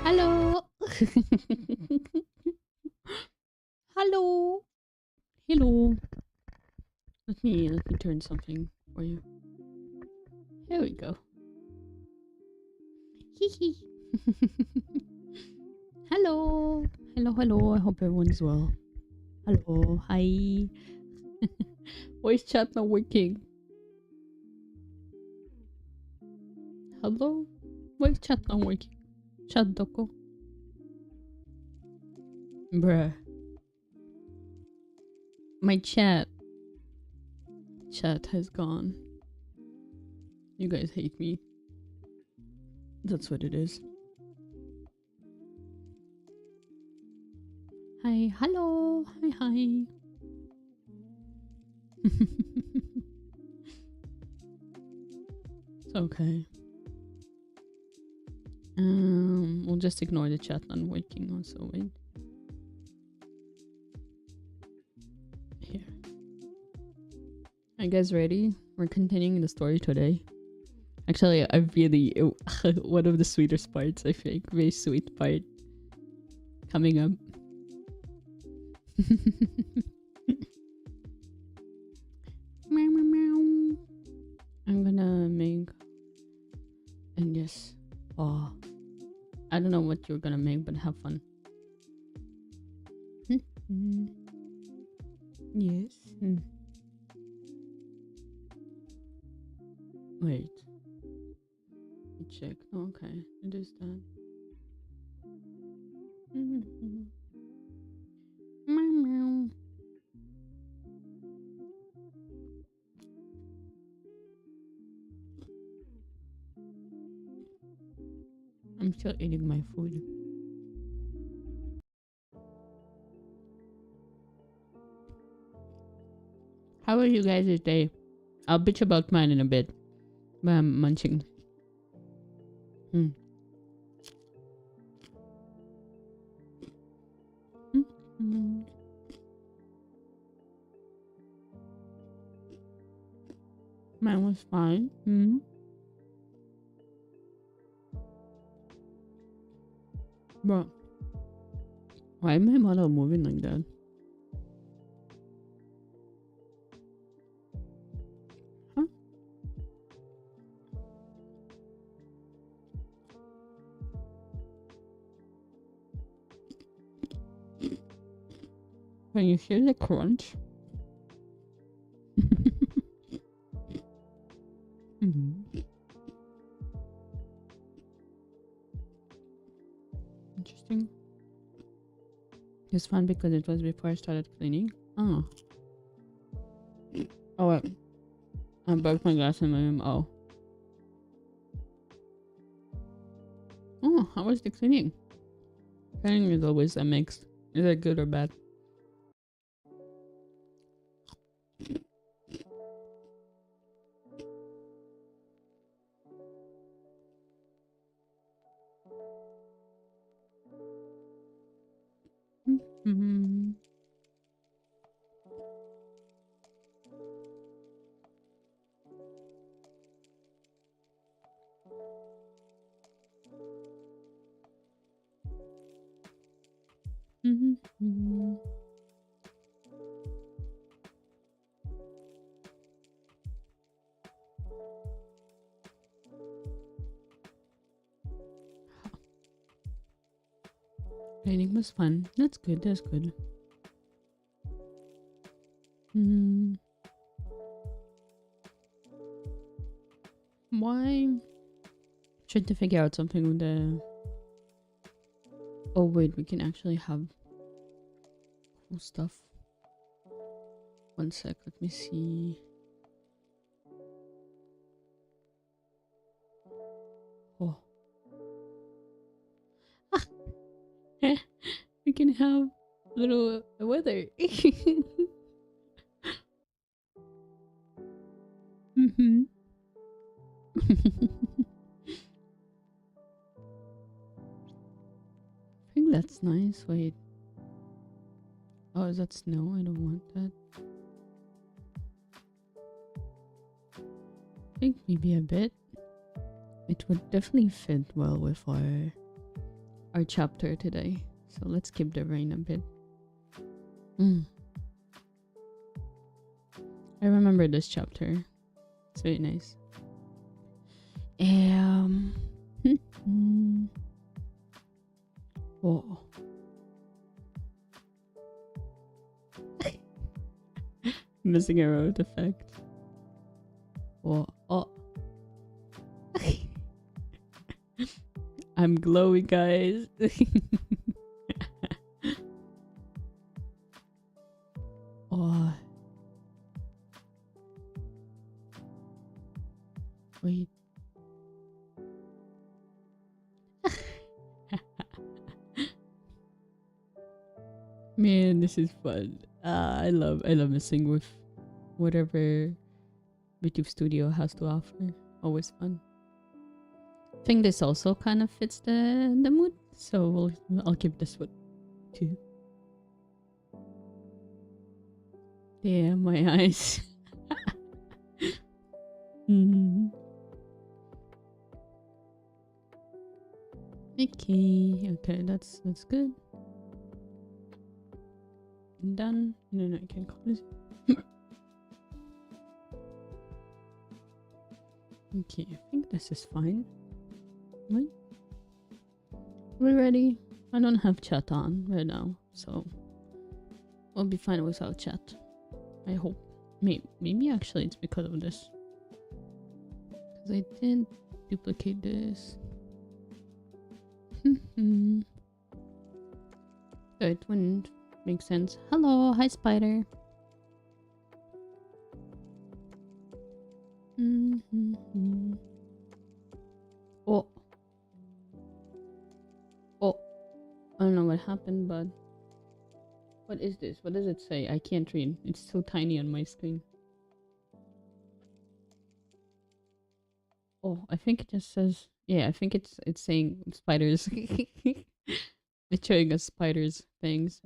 Hello. Hello. Hello. Let me turn something for you. Here we go. Hee. Hello. Hello. I hope everyone's well. Hello. Hi. Why is chat not working? Hello? Why is chat not working? Chat doko. Bruh. My chat has gone. You guys hate me. That's what it is. Hi. Hello. Hi. It's okay. We'll just ignore the chat not working also. Wait. Here. Are you guys ready? We're continuing the story today. Actually, I really one of the sweetest parts, I think. Very sweet part coming up. I'm gonna make and yes. Oh, I don't know what you're gonna make, but have fun. Yes. Wait. Let me check. Okay, it is that. I'm still eating my food. How are you guys today? I'll bitch about mine in a bit. But I'm munching. Mine was fine. Bro, why am my model moving like that? Huh? Can you hear the crunch? Interesting. It's fun because it was before I started cleaning. Oh. Oh wait. I broke my glass in my room. Oh. Oh, how was the cleaning? Cleaning is always a mix. Is it good or bad? Cleaning was fun. That's good. That's good. Why? Trying to figure out something with the. Oh wait, we can actually have cool stuff. One sec. Let me see. Oh. We can have little weather. I think that's nice. Wait. Oh, is that snow? I don't want that. I think maybe a bit. It would definitely fit well with our our chapter today. So let's keep the rain a bit. I remember this chapter. It's very nice. Whoa. Missing a road effect. Whoa. Oh. I'm glowy, guys. Oh. Wait. Man, this is fun. I love messing with whatever YouTube Studio has to offer. Always fun. I think this also kind of fits the mood, so I'll keep this one too. Damn, my eyes. Okay, that's good. Done. No, I can't close it. Okay, I think this is fine. Right? We're ready. I don't have chat on right now, so we'll be fine without chat. I hope. Maybe actually it's because of this. Because I did duplicate this. So it wouldn't make sense. Hello, hi spider. Oh. I don't know what happened, but what is this? What does it say? I can't read. It's so tiny on my screen. Oh, I think it just says, yeah, I think it's saying spiders. It's showing us spiders things.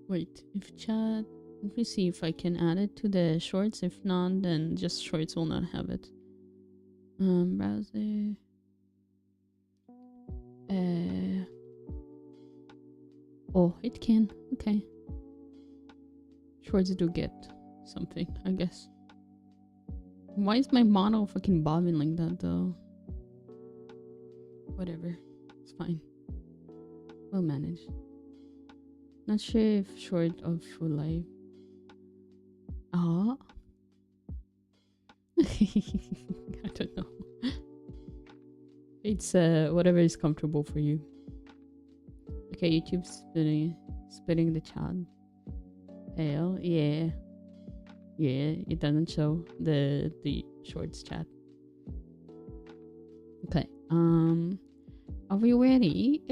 Wait, if chat, let me see if I can add it to the shorts. If not, then just shorts will not have it. Browser. Oh, it can. Okay. Shorts do get something, I guess. Why is my model fucking bobbing like that though? Whatever. It's fine. We'll manage. Not sure if short of full life. Ah. I don't know. It's whatever is comfortable for you. Okay, YouTube's splitting the chat. Hell, yeah. Yeah, it doesn't show the shorts chat. Okay. Are we ready?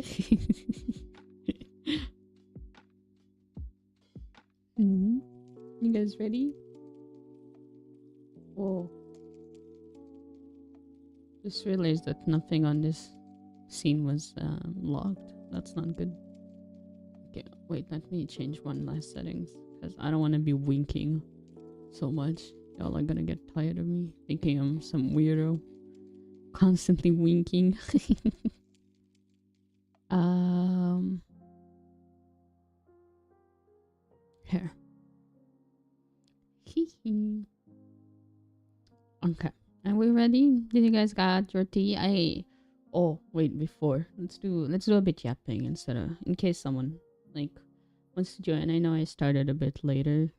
You guys ready? Whoa. Just realized that nothing on this scene was logged. That's not good. Okay, wait, let me change one last settings because I don't want to be winking so much. Y'all are gonna get tired of me thinking I'm some weirdo constantly winking. Here. Okay, are we ready? Did you guys got your tea? Oh wait, before let's do a bit yapping instead of, in case someone like wants to join. I know I started a bit later.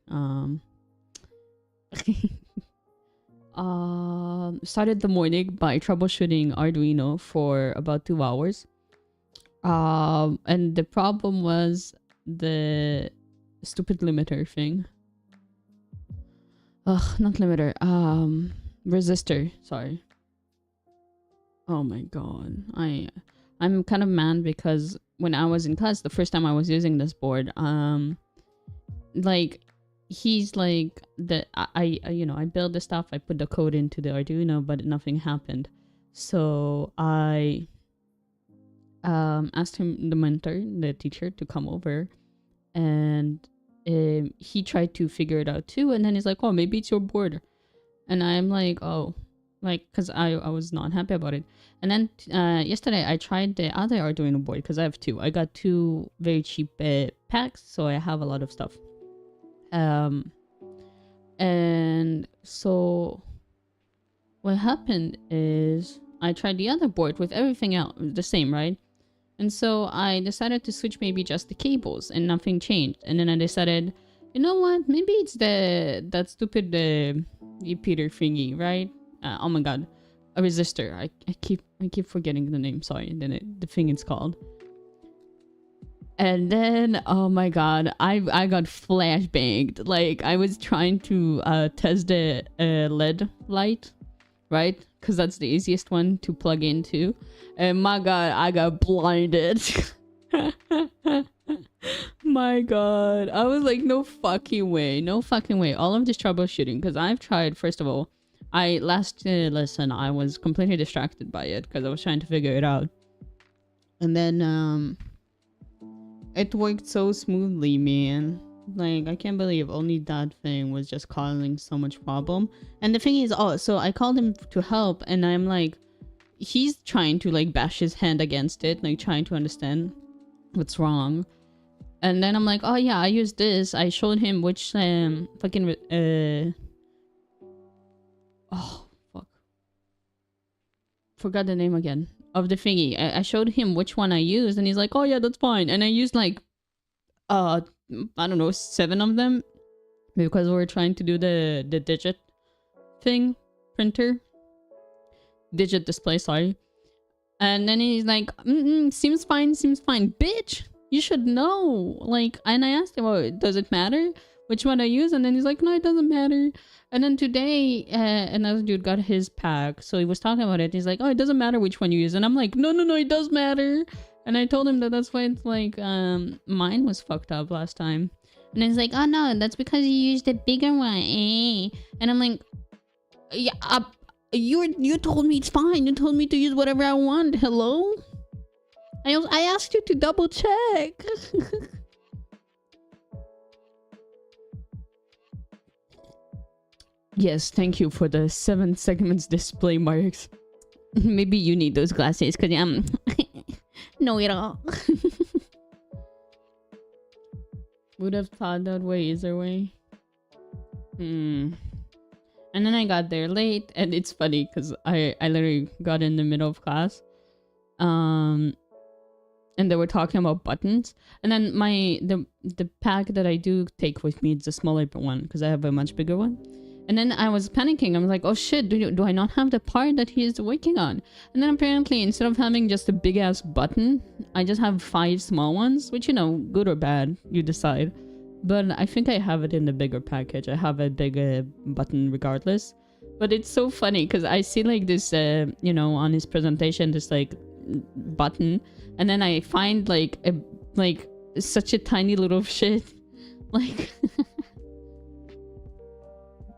Started the morning by troubleshooting Arduino for about 2 hours. And the problem was the stupid limiter thing. Ugh, not limiter. Resistor. Sorry. Oh my god. I'm kind of mad because when I was in class, the first time I was using this board, like he's like I build the stuff, I put the code into the Arduino, but nothing happened. So I asked him, the mentor, the teacher, to come over, and he tried to figure it out too, and then he's like, oh, maybe it's your board. And I'm like, oh, like, because I was not happy about it. And then yesterday I tried the other Arduino board, because I have two. I got two very cheap packs, so I have a lot of stuff. And so what happened is I tried the other board with everything else the same, right? And so I decided to switch maybe just the cables, and nothing changed. And then I decided, you know what? Maybe it's that stupid repeater thingy, right? Oh my god, a resistor. I keep forgetting the name. Sorry, the thing it's called. And then, oh my god, I got flashbanged. Like, I was trying to test the LED light, right? Because that's the easiest one to plug into. And my god, I got blinded. My god. I was like, no fucking way. No fucking way. All of this troubleshooting. Because I've tried, first of all, last lesson, I was completely distracted by it. Because I was trying to figure it out. And then, it worked so smoothly, man. Like, I can't believe only that thing was just causing so much problem. And the thing is, so I called him to help, and I'm like, he's trying to like bash his hand against it, like trying to understand what's wrong. And then I'm like, oh yeah, I used this. I showed him which fucking oh fuck, forgot the name again of the thingy. I showed him which one I used, and he's like, oh yeah, that's fine. And I used like I don't know, 7 of them, because we were trying to do the digit thing, digit display, sorry. And then he's like, seems fine, bitch, you should know. Like, and I asked him, oh, does it matter which one I use? And then he's like, no, it doesn't matter. And then today another dude got his pack, so he was talking about it. He's like, oh, it doesn't matter which one you use. And I'm like, no, it does matter. And I told him that's why it's like mine was fucked up last time. And he's like, oh no, that's because you used a bigger one, eh? And I'm like, yeah, you told me it's fine. You told me to use whatever I want. Hello? I asked you to double check. Yes, thank you for the 7 segments display marks. Maybe you need those glasses, because no it all. Would have thought that way either way. And then I got there late, and it's funny because I literally got in the middle of class. And they were talking about buttons. And then the pack that I do take with me is the smaller one, because I have a much bigger one. And then I was panicking. I was like, oh shit, do I not have the part that he is working on? And then apparently, instead of having just a big ass button, I just have 5 small ones, which, you know, good or bad, you decide. But I think I have it in the bigger package. I have a bigger button regardless. But it's so funny because I see like this, you know, on his presentation, this like button. And then I find like such a tiny little shit. Like...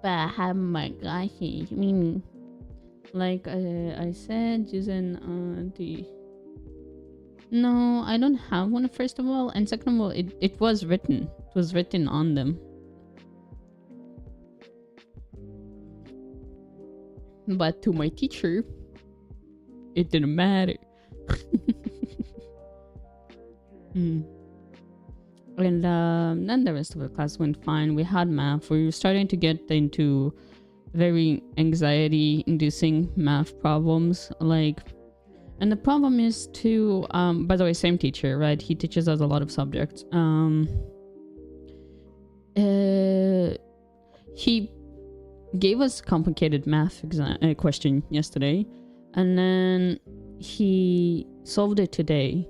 But I have my glasses. I mean, like I said, using the... No, I don't have one, first of all. And second of all, it was written. It was written on them. But to my teacher, it didn't matter. And then the rest of the class went fine. We had math. We were starting to get into very anxiety-inducing math problems. Like, and the problem is to, by the way, same teacher, right? He teaches us a lot of subjects. He gave us complicated math question yesterday, and then he solved it today.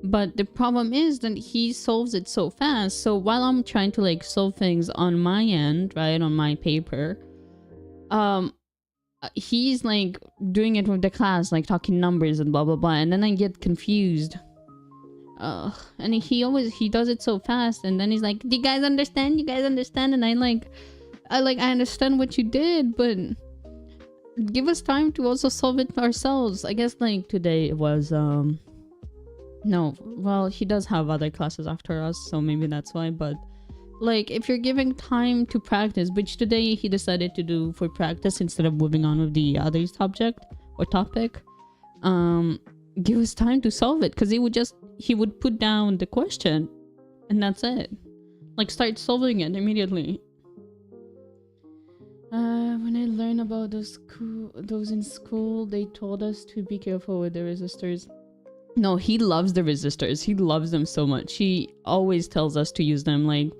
But the problem is that he solves it so fast. So while I'm trying to like solve things on my end, right, on my paper, he's like doing it with the class, like talking numbers and blah blah blah, and then I get confused. And he does it so fast, and then he's like, "Do you guys understand? You guys understand?" And I understand what you did, but give us time to also solve it ourselves. I guess like today it was no, well, he does have other classes after us, so maybe that's why. But Like, if you're giving time to practice, which today he decided to do for practice instead of moving on with the other subject or topic, give us time to solve it, because he would put down the question and that's it. Like, start solving it immediately. When I learned about those in school, they told us to be careful with the resistors. No, he loves the resistors. He loves them so much. He always tells us to use them. Like,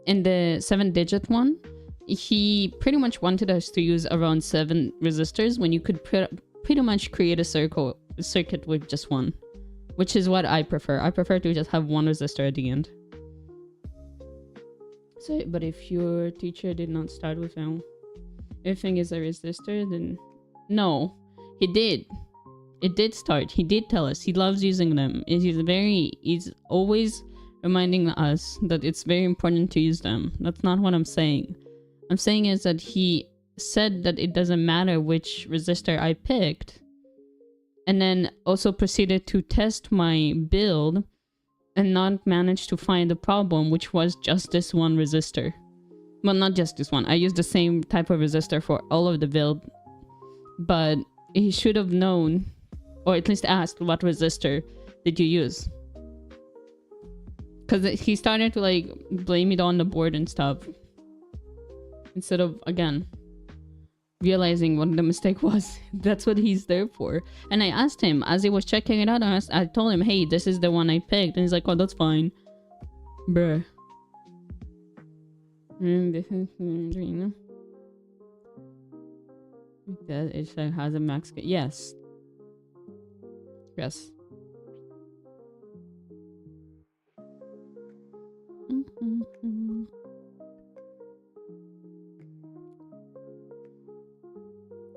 in the 7-digit one, he pretty much wanted us to use around 7 resistors when you could pretty much create a circuit with just one, which is what I prefer. I prefer to just have one resistor at the end. So, but if your teacher did not start with everything is a resistor, then no, he did. It did start. He did tell us he loves using them. He's always reminding us that it's very important to use them. That's not what I'm saying. I'm saying is that he said that it doesn't matter which resistor I picked, and then also proceeded to test my build and not manage to find the problem, which was just this one resistor. Well, not just this one. I used the same type of resistor for all of the build, but he should have known, or at least asked, what resistor did you use? Because he started to like blame it on the board and stuff, instead of, again, realizing what the mistake was. That's what he's there for. And I asked him as he was checking it out, I told him, hey, this is the one I picked, and he's like, oh, that's fine, bruh. That it has a max. Yes. Yes.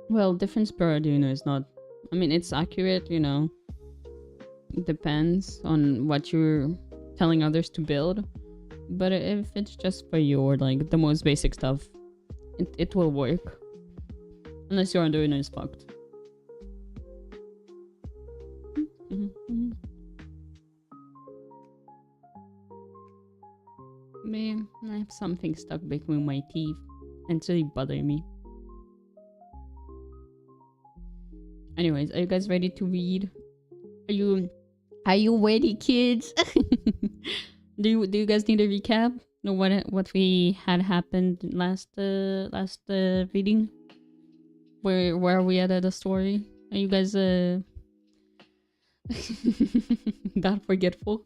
Well, difference per Arduino is not... I mean, it's accurate, you know. It depends on what you're telling others to build. But if it's just for you, or like the most basic stuff, it will work. Unless your Arduino is fucked. Man, I have something stuck between my teeth and it's really bothering me. Anyways, are you guys ready to read? Are you ready, kids? Do you guys need a recap? Know what we had happened last reading? Where are we at the story? Are you guys that forgetful?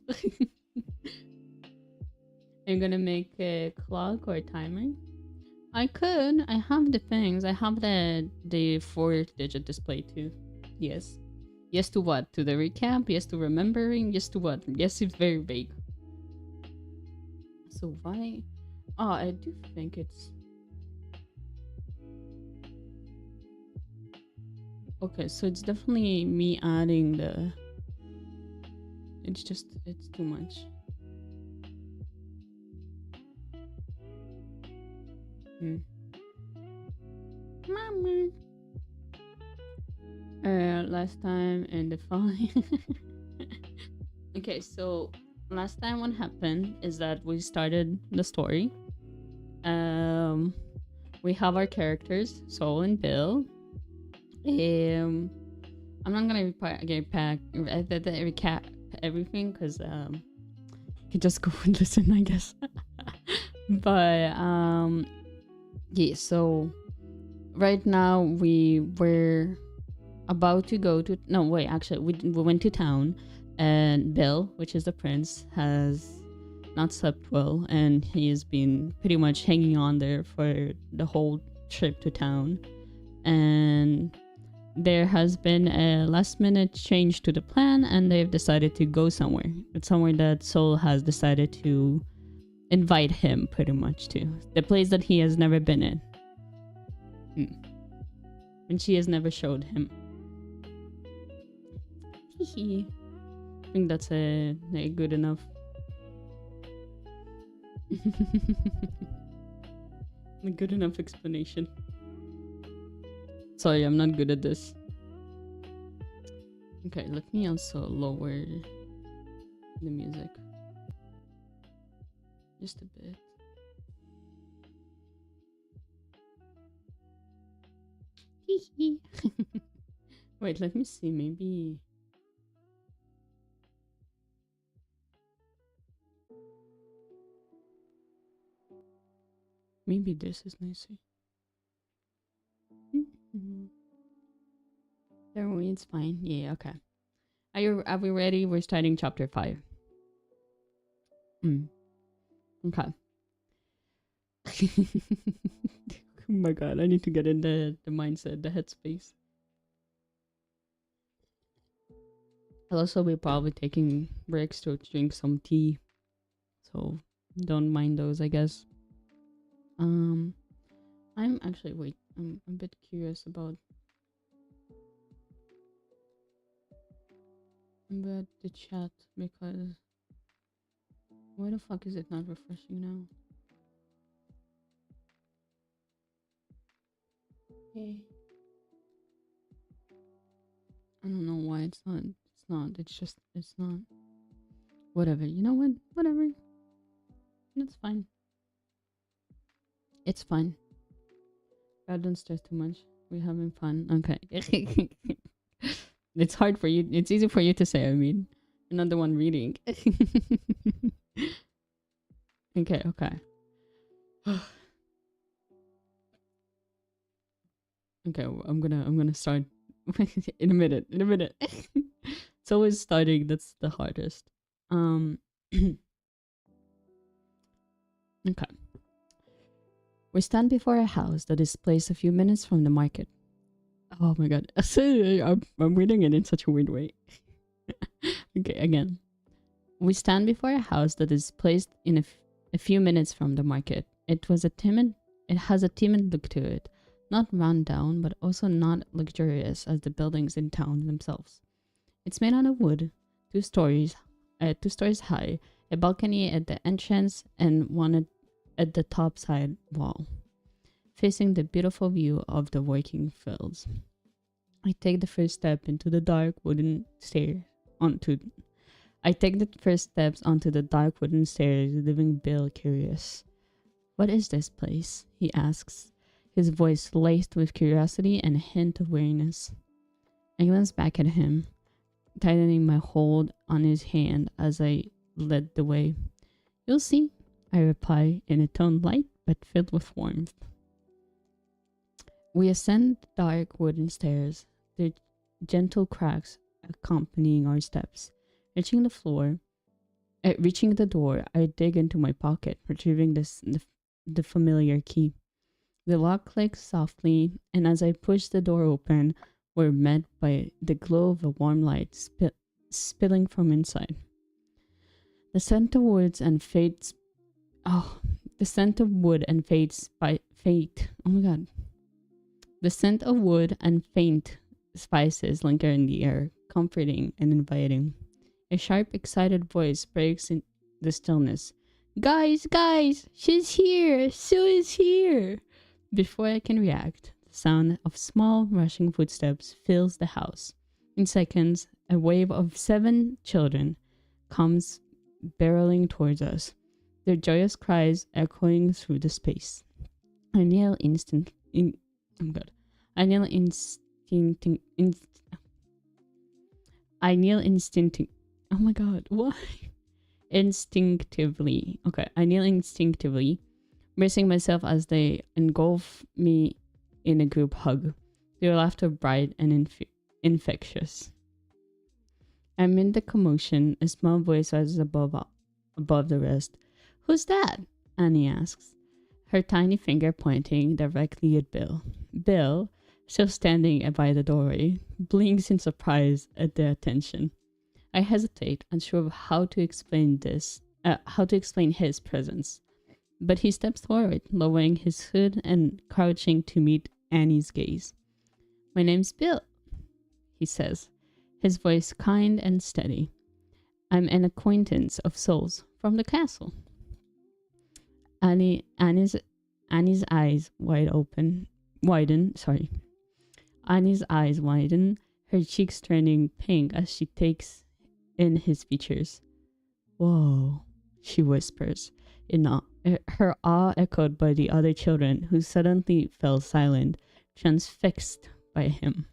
Are you gonna make a clock or a timer? I could. I have the things. I have the 4-digit display too. Yes. Yes to what? To the recap? Yes to remembering? Yes to what? Yes, it's very vague. So why? Oh, I do think it's... Okay, so it's definitely me adding the... It's too much. Mama. Last time in the following. Okay, so last time what happened is that we started the story. We have our characters, Soul and Bill. I'm not gonna recap everything because you can just go and listen, I guess. But yeah, so right now we were about to go to... No, wait, actually we went to town, and Bill, which is the prince, has not slept well, and he has been pretty much hanging on there for the whole trip to town. And there has been a last minute change to the plan, and they've decided to go somewhere. It's somewhere that Soul has decided to invite him pretty much to. The place that he has never been in. And she has never showed him. I think that's a good enough. A good enough explanation. Sorry, I'm not good at this. Okay, let me also lower the music. Just a bit. Wait, let me see. Maybe. Maybe this is nicer. There, it's fine. Yeah, okay. Are we ready? We're starting chapter 5. Okay. Oh my god, I need to get in the mindset, the headspace. I'll also be probably taking breaks to drink some tea. So don't mind those, I guess. I'm actually I'm a bit curious about the chat because why the fuck is it not refreshing now? Okay. I don't know why it's not. It's not. It's not. Whatever. You know what? Whatever. It's fine. It's fine. God, don't stress too much. We're having fun. Okay. It's hard for you. It's easy for you to say, I mean. You're not the one reading. Okay. Okay, I'm gonna start in a minute. It's always starting that's the hardest. Okay. We stand before a house that is placed a few minutes from the market. Oh my god. I'm reading it in such a weird way. Okay, again. We stand before a house that is placed in a few minutes from the market. It has a timid look to it. Not run down, but also not luxurious as the buildings in town themselves. It's made out of wood, 2 stories high, a balcony at the entrance and one at the top side wall, facing the beautiful view of the working fields. I take the first step onto the dark wooden stairs, leaving Bill curious. What is this place? He asks, his voice laced with curiosity and a hint of weariness. I glance back at him, tightening my hold on his hand as I led the way. You'll see, I reply in a tone light but filled with warmth. We ascend the dark wooden stairs, their gentle cracks accompanying our steps. Reaching the door, I dig into my pocket, retrieving the familiar key. The lock clicks softly, and as I push the door open, we're met by the glow of a warm light spilling from inside. The scent of wood and fate. Oh my god. The scent of wood and faint spices linger in the air, comforting and inviting. A sharp, excited voice breaks in the stillness. Guys, she's here! Sue is here! Before I can react, the sound of small, rushing footsteps fills the house. In seconds, a wave of 7 children comes barreling towards us, their joyous cries echoing through the space. I kneel instinctively, bracing myself as they engulf me in a group hug, their laughter bright and infectious. Amid the commotion, a small voice rises above the rest. Who's that? Annie asks, her tiny finger pointing directly at Bill. Bill, still standing by the doorway, blinks in surprise at their attention. I hesitate, unsure of how to explain his presence. But he steps forward, lowering his hood and crouching to meet Annie's gaze. My name's Bill, he says, his voice kind and steady. I'm an acquaintance of Souls from the castle. Annie's eyes widen. Annie's eyes widen, her cheeks turning pink as she takes in his features. Whoa, she whispers, in awe, her awe echoed by the other children who suddenly fell silent, transfixed by him.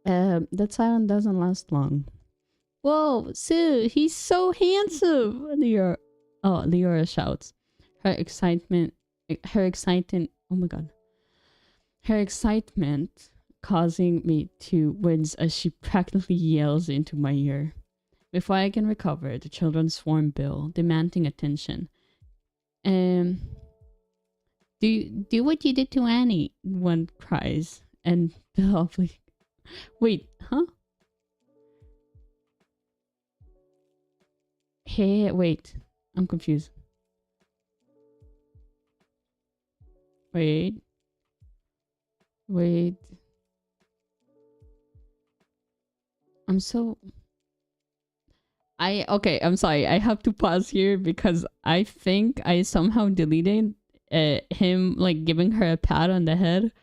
That silence doesn't last long. Whoa, Sue, he's so handsome! Leora shouts. Her excitement, oh my god. Her excitement causing me to wince as she practically yells into my ear. Before I can recover, the children swarm Bill, demanding attention. Do what you did to Annie, one cries. And Bill, wait, huh? Hey, wait. I'm confused. Wait. I'm sorry. I have to pause here because I think I somehow deleted him like giving her a pat on the head.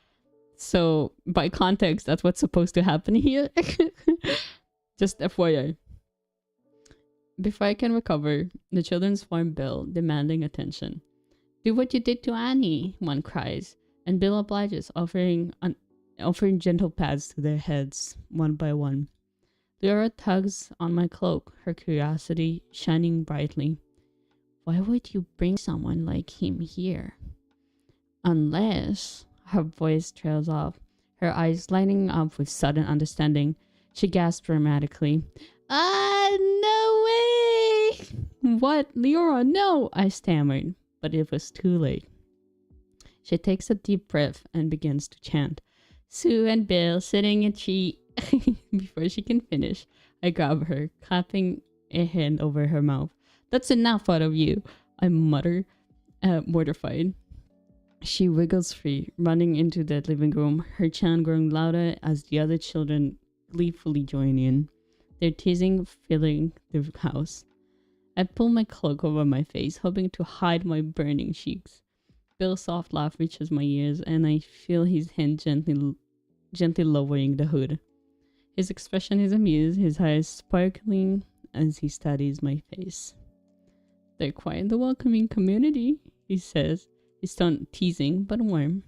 So by context, that's what's supposed to happen here. Just FYI. Before I can recover, the children swarm Bill, demanding attention. Do what you did to Annie, one cries, and Bill obliges, offering gentle pats to their heads, one by one. Leora tugs on my cloak, her curiosity shining brightly. Why would you bring someone like him here? Unless... Her voice trails off, her eyes lighting up with sudden understanding. She gasps dramatically. No way! What? Leora, no! I stammered, but it was too late. She takes a deep breath and begins to chant. Sue and Bill sitting a tree. Before she can finish, I grab her, clapping a hand over her mouth. That's enough out of you, I mutter, mortified. She wiggles free, running into the living room, her chant growing louder as the other children gleefully join in. Their teasing filling the house. I pull my cloak over my face, hoping to hide my burning cheeks. Bill's soft laugh reaches my ears, and I feel his hand gently lowering the hood. His expression is amused, his eyes sparkling as he studies my face. They're quite the welcoming community, he says. His tone teasing but warm.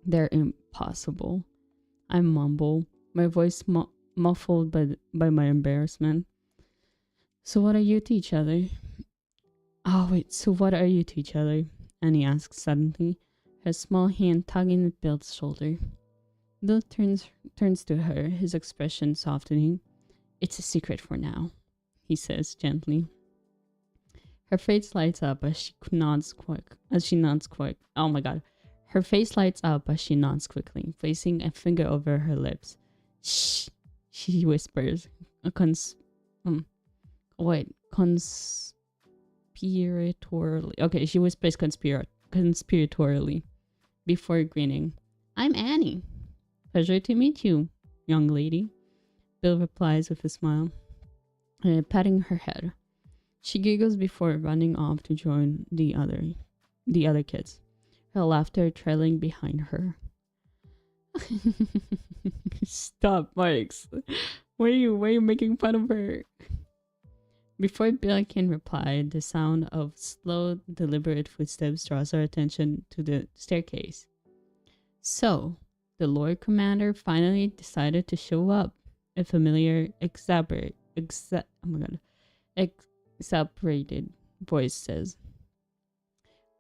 They're impossible. I mumble, my voice muffled by my embarrassment. So what are you to each other? So what are you to each other? Annie asks suddenly, her small hand tugging at Bill's shoulder. Bill turns to her, his expression softening. It's a secret for now, he says gently. Her face lights up as she nods quick. Oh my god. Her face lights up as she nods quickly, placing a finger over her lips. Shh, she whispers. Conspiratorially. Okay, she whispers conspiratorially before grinning. I'm Annie. Pleasure to meet you, young lady. Bill replies with a smile, patting her head. She giggles before running off to join the other kids, her laughter trailing behind her. Stop, Marks. Why are you making fun of her? Before Bill can reply, the sound of slow, deliberate footsteps draws our attention to the staircase. So, the Lord Commander finally decided to show up. A familiar, exasperated voice says.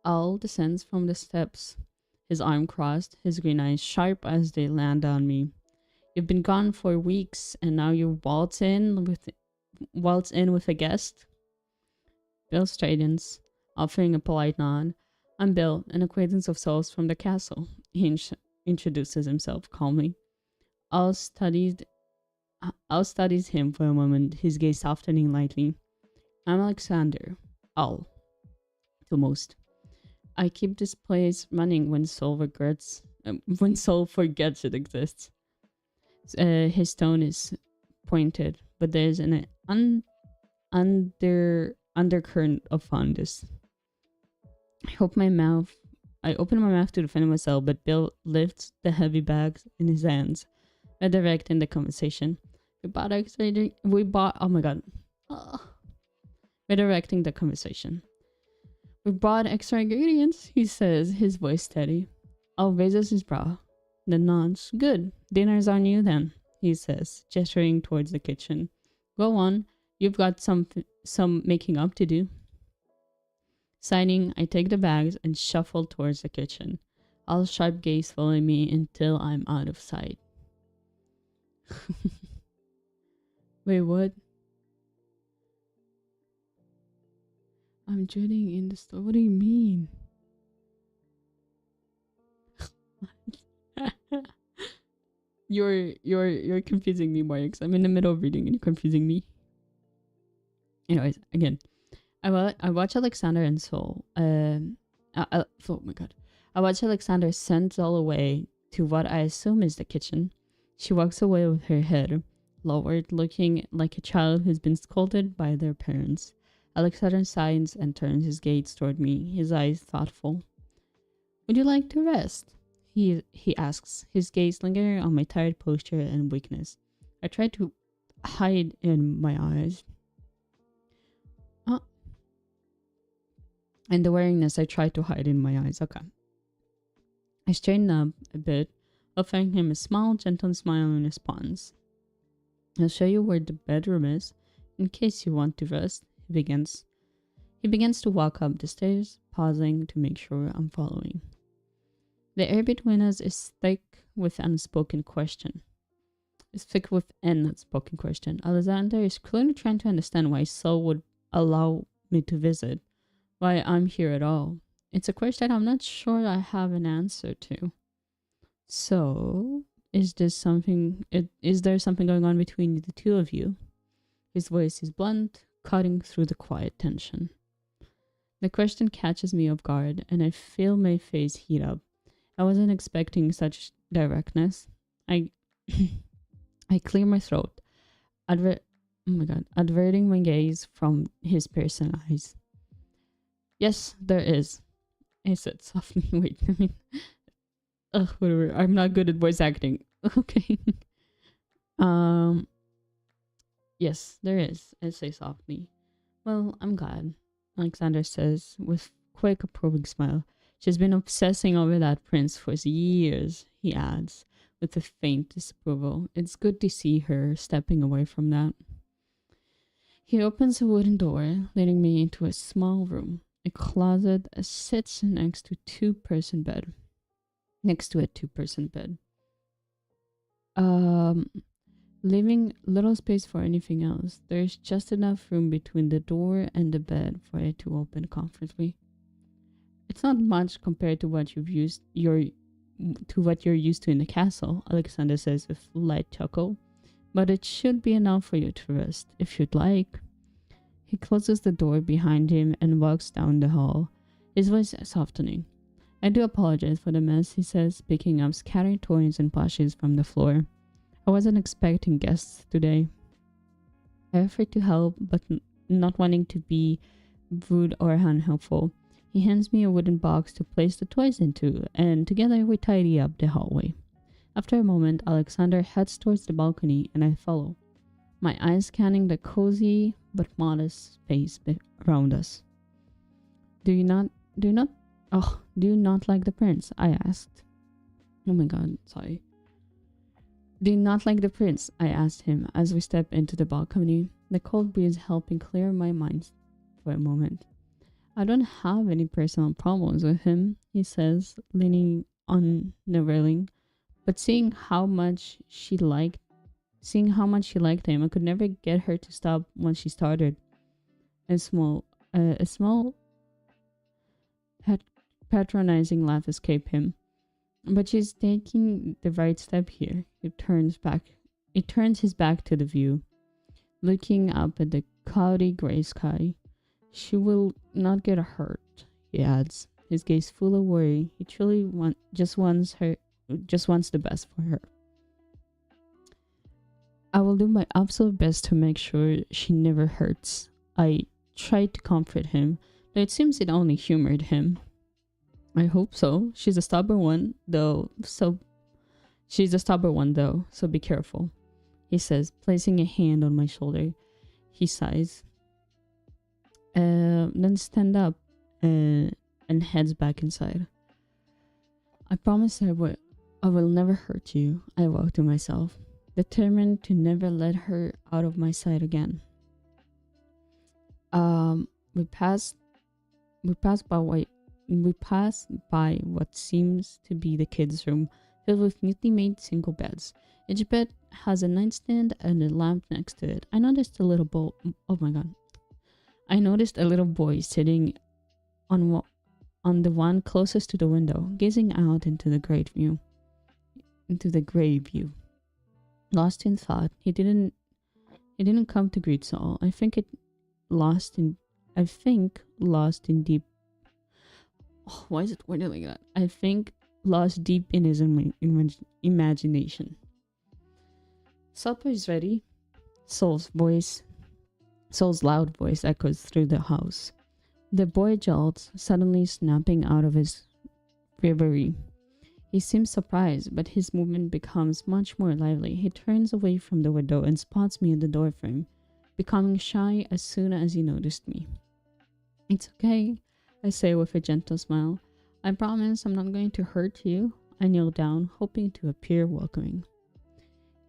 Al descends from the steps, his arm crossed, his green eyes sharp as they land on me. You've been gone for weeks, and now you waltz in with a guest? Bill straightens, offering a polite nod. I'm Bill, an acquaintance of souls from the castle. He introduces himself calmly. Al studies him for a moment, his gaze softening lightly. I'm Alexander. Al. To most. I keep this place running when soul forgets it exists. His tone is pointed, but there's an undercurrent of fondness. I open my mouth to defend myself, but Bill lifts the heavy bags in his hands, redirecting the conversation. Redirecting the conversation. We brought extra ingredients, he says, his voice steady. Al raises his brow, then nods. Good, dinner's on you then, he says, gesturing towards the kitchen. Go on, you've got some making up to do. Signing, I take the bags and shuffle towards the kitchen. Al's sharp gaze following me until I'm out of sight. Wait, what? I'm dreading in the store. What do you mean? You're confusing me, Marks. I'm in the middle of reading and you're confusing me. Anyways, again, I watch Alexander and Sol. Oh my god. I watch Alexander send Sol away to what I assume is the kitchen. She walks away with her head lowered, looking like a child who's been scolded by their parents. Alexander sighs and turns his gaze toward me, his eyes thoughtful. Would you like to rest? He asks, his gaze lingering on my tired posture and weakness. I try to hide in my eyes. And the weariness I try to hide in my eyes. Okay. I straighten up a bit, offering him a small, gentle smile in response. I'll show you where the bedroom is, in case you want to rest. He begins to walk up the stairs, pausing to make sure I'm following. The air between us is thick with an unspoken question. Alexander is clearly trying to understand why Saul would allow me to visit, why I'm here at all. It's a question I'm not sure I have an answer to. So, is there something going on between the two of you? His voice is blunt, cutting through the quiet tension. The question catches me off guard, and I feel my face heat up. I wasn't expecting such directness. I clear my throat, averting my gaze from his piercing eyes. Yes, there is, I said softly. Wait, whatever. I'm not good at voice acting. Okay. Yes, there is, I say softly. Well, I'm glad, Alexander says with quick approving smile. She's been obsessing over that prince for years, he adds, with a faint disapproval. It's good to see her stepping away from that. He opens a wooden door, leading me into a small room. A closet sits next to a two-person bed. Leaving little space for anything else. There's just enough room between the door and the bed for it to open comfortably. It's not much compared to what you're used to in the castle, Alexander says with a light chuckle, but it should be enough for you to rest, if you'd like. He closes the door behind him and walks down the hall, his voice softening. I do apologize for the mess, he says, picking up scattered toys and plushes from the floor. I wasn't expecting guests today. I offered to help, but not wanting to be rude or unhelpful. He hands me a wooden box to place the toys into, and together we tidy up the hallway. After a moment, Alexander heads towards the balcony, and I follow, my eyes scanning the cozy but modest space around us. Do you not like the prince? I asked. Oh my god, sorry. Do you not like the prince? I asked him as we step into the balcony, the cold breeze helping clear my mind for a moment. I don't have any personal problems with him, he says, leaning on the railing, but seeing how much she liked him, I could never get her to stop once she started. A small patronizing laugh escaped him. But she's taking the right step here. It turns his back to the view, looking up at the cloudy gray sky. She will not get hurt, he adds, his gaze full of worry. He truly just wants the best for her. I will do my absolute best to make sure she never hurts. I tried to comfort him, though it seems it only humored him. I hope so. She's a stubborn one, though, so be careful, he says, placing a hand on my shoulder. He sighs. Then stand up and heads back inside. I promise I will never hurt you, I vow to myself, determined to never let her out of my sight again. We passed we passed by what we passed by what seems to be the kids' room, filled with neatly made single beds. Each bed has a nightstand and a lamp next to it. I noticed a little oh my god. I noticed a little boy sitting on the one closest to the window, gazing out into the gray view. Lost in thought, he didn't come to greet Saul. I think lost in deep. Oh, why is it worded like that? I think lost deep in his imagination. Supper is ready. Saul's loud voice echoes through the house. The boy jolts, suddenly snapping out of his reverie. He seems surprised, but his movement becomes much more lively. He turns away from the window and spots me in the doorframe, becoming shy as soon as he noticed me. It's okay, I say with a gentle smile. I promise I'm not going to hurt you. I kneel down, hoping to appear welcoming.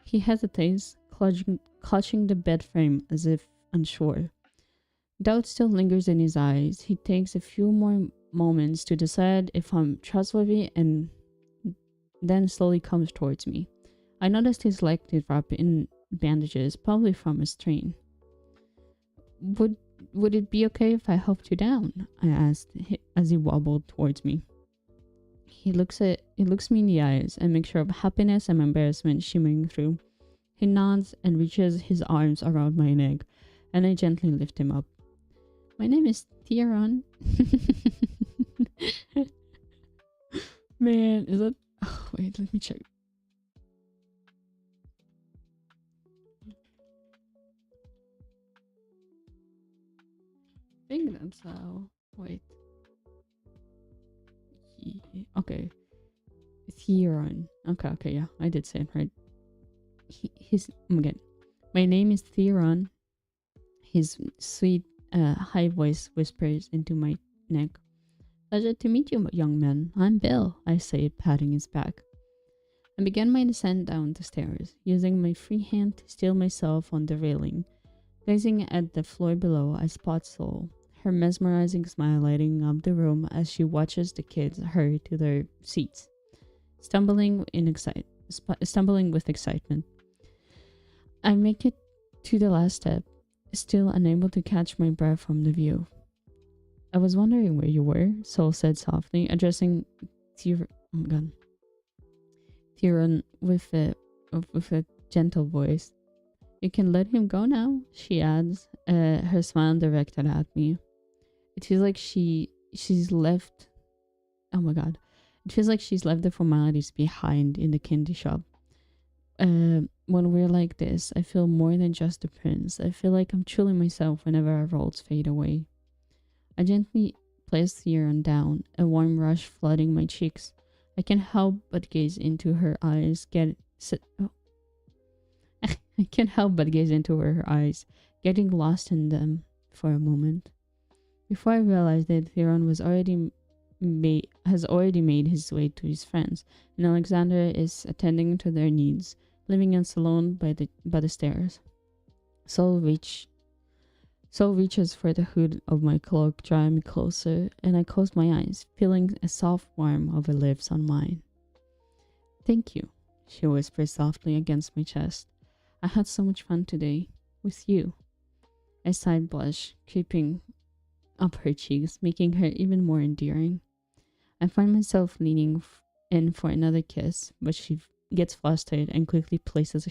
He hesitates, clutching the bed frame as if unsure. Doubt still lingers in his eyes. He takes a few more moments to decide if I'm trustworthy and then slowly comes towards me. I noticed his leg wrapped in bandages, probably from a strain. Would it be okay if I helped you down? I asked as he wobbled towards me. He looks me in the eyes, a mixture of happiness and embarrassment shimmering through. He nods and reaches his arms around my neck, and I gently lift him up. My name is Theron. Man, is that... Oh, wait, let me check. I think that's how... Wait. Okay. Theron. Okay, yeah. I did say it right. Again. My name is Theron. His sweet, high voice whispers into my neck. Pleasure to meet you, young man. I'm Bill, I say, patting his back. I began my descent down the stairs, using my free hand to steel myself on the railing. Gazing at the floor below, I spot Soul, her mesmerizing smile lighting up the room as she watches the kids hurry to their seats, stumbling with excitement. I make it to the last step, still unable to catch my breath from the view. I was wondering where you were, Soul said softly, addressing Theron with a gentle voice. You can let him go now, she adds, her smile directed at me. It feels like she's left... Oh my god. It feels like she's left the formalities behind in the candy shop. When we're like this, I feel more than just a prince. I feel like I'm truly myself whenever our roles fade away. I gently place Theron down, a warm rush flooding my cheeks. I can't help but gaze into her eyes, I can't help but gaze into her eyes, getting lost in them for a moment. Before I realized it, Theron has already made his way to his friends, and Alexander is attending to their needs, leaving us alone by the stairs. Soul reaches for the hood of my cloak, drawing me closer, and I close my eyes, feeling a soft warmth of her lips on mine. Thank you, she whispers softly against my chest. I had so much fun today, with you. A side blush creeping up her cheeks, making her even more endearing. I find myself leaning in for another kiss, but she gets flustered and quickly places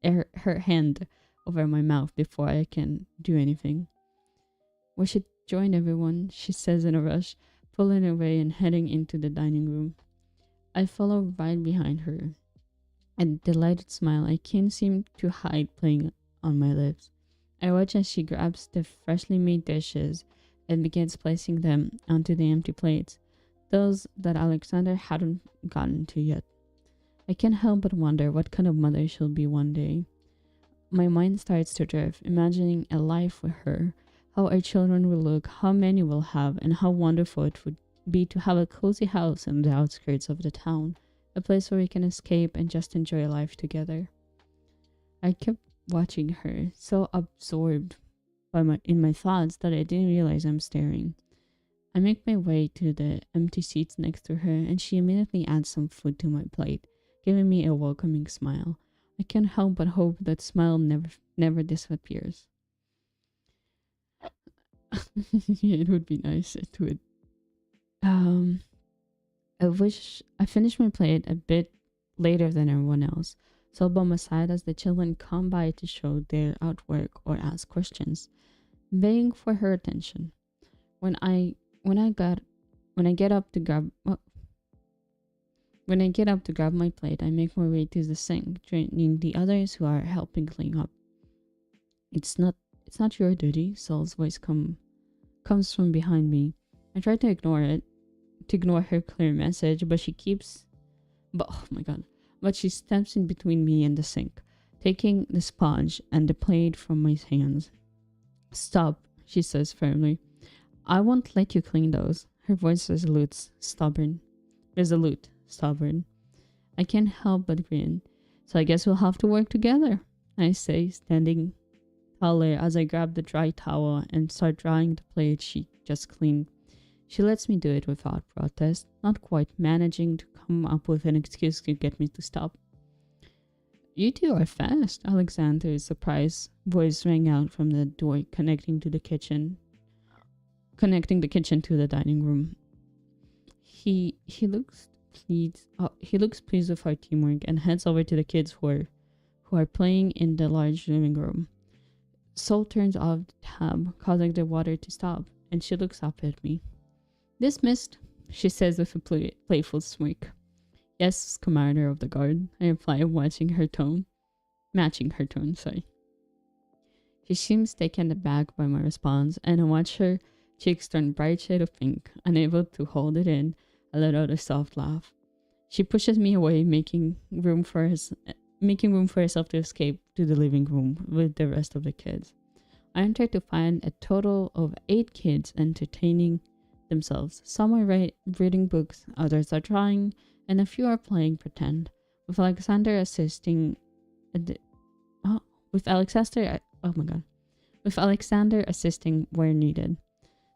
her hand over my mouth before I can do anything. We should join everyone, she says in a rush, pulling away and heading into the dining room. I follow right behind her, a delighted smile I can't seem to hide playing on my lips. I watch as she grabs the freshly made dishes and begins placing them onto the empty plates, those that Alexander hadn't gotten to yet. I can't help but wonder what kind of mother she'll be one day. My mind starts to drift, imagining a life with her, how our children will look, how many we'll have, and how wonderful it would be to have a cozy house on the outskirts of the town, a place where we can escape and just enjoy life together. I kept watching her, so absorbed in my thoughts that I didn't realize I'm staring. I make my way to the empty seats next to her, and she immediately adds some food to my plate, giving me a welcoming smile. I can't help but hope that smile never disappears. Yeah, it would be nice. It would. Um, I wish I finished my plate a bit later than everyone else, so by my side as the children come by to show their artwork or ask questions, begging for her attention. When I when I got when I get up to grab when I get up to grab my plate, I make my way to the sink, joining the others who are helping clean up. It's not your duty. Saul's voice comes from behind me. I try to ignore her clear message, but oh my god. But she steps in between me and the sink, taking the sponge and the plate from my hands. Stop, she says firmly. I won't let you clean those. Her voice resolute, stubborn. I can't help but grin. So I guess we'll have to work together, I say, standing taller as I grab the dry towel and start drying the plate she just cleaned. She lets me do it without protest, not quite managing to come up with an excuse to get me to stop. You two are fast, Alexander's surprised voice rang out from the door connecting the kitchen to the dining room. He looks pleased. He looks pleased with our teamwork and heads over to the kids who are playing in the large living room. Sol turns off the tab, causing the water to stop, and she looks up at me. Dismissed, she says with a playful smirk. Yes, commander of the guard, I reply, matching her tone, sorry. She seems taken aback by my response, and I watch her cheeks turn bright shade of pink, unable to hold it in. I let out a soft laugh. She pushes me away, making room for herself to escape to the living room with the rest of the kids. I enter to find a total of 8 kids entertaining themselves. Some are reading books, others are drawing, and a few are playing pretend. With Alexander assisting where needed.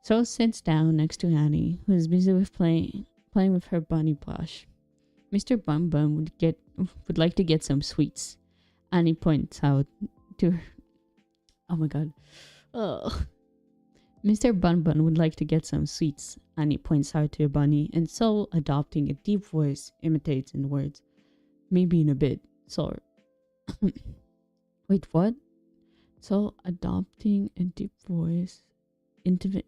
So sits down next to Annie, who is busy with playing with her bunny plush. Mr. Bum Bum would like to get some sweets. Annie points out to her. Oh my god. Oh. Mr. Bun Bun would like to get some sweets, Annie points out to a bunny, and so, adopting a deep voice, imitates in words. Maybe in a bit. So, wait, what? So, adopting a deep voice, imitate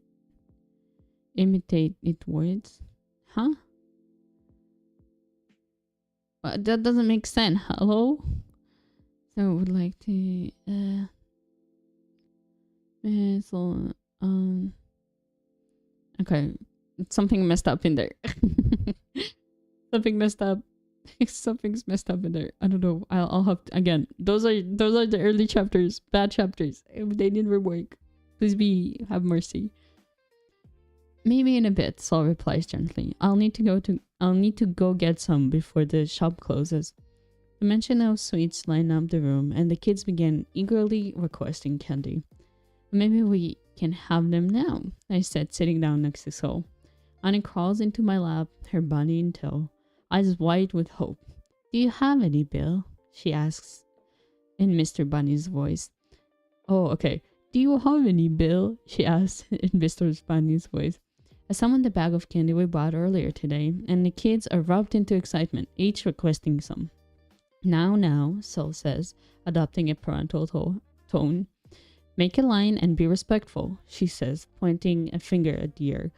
it words? Huh? That doesn't make sense. Hello? So, would like to, okay, something messed up in there. Something messed up. Something's messed up in there. I don't know. I'll have to, again. Those are the early chapters, bad chapters. They didn't rework. Please have mercy. Maybe in a bit, Saul replies gently. I'll need to go get some before the shop closes. The mention of sweets lined up the room, and the kids began eagerly requesting candy. Maybe we can have them now, I said, sitting down next to Sol. Annie crawls into my lap, her bunny in tow, eyes wide with hope. Do you have any, Bill? She asks in Mr. Bunny's voice. Oh, okay. Do you have any, Bill? She asks in Mr. Bunny's voice. I summoned the bag of candy we bought earlier today, and the kids erupt into excitement, each requesting some. Now, Sol says, adopting a parental tone. Make a line and be respectful, she says, pointing a finger at the air.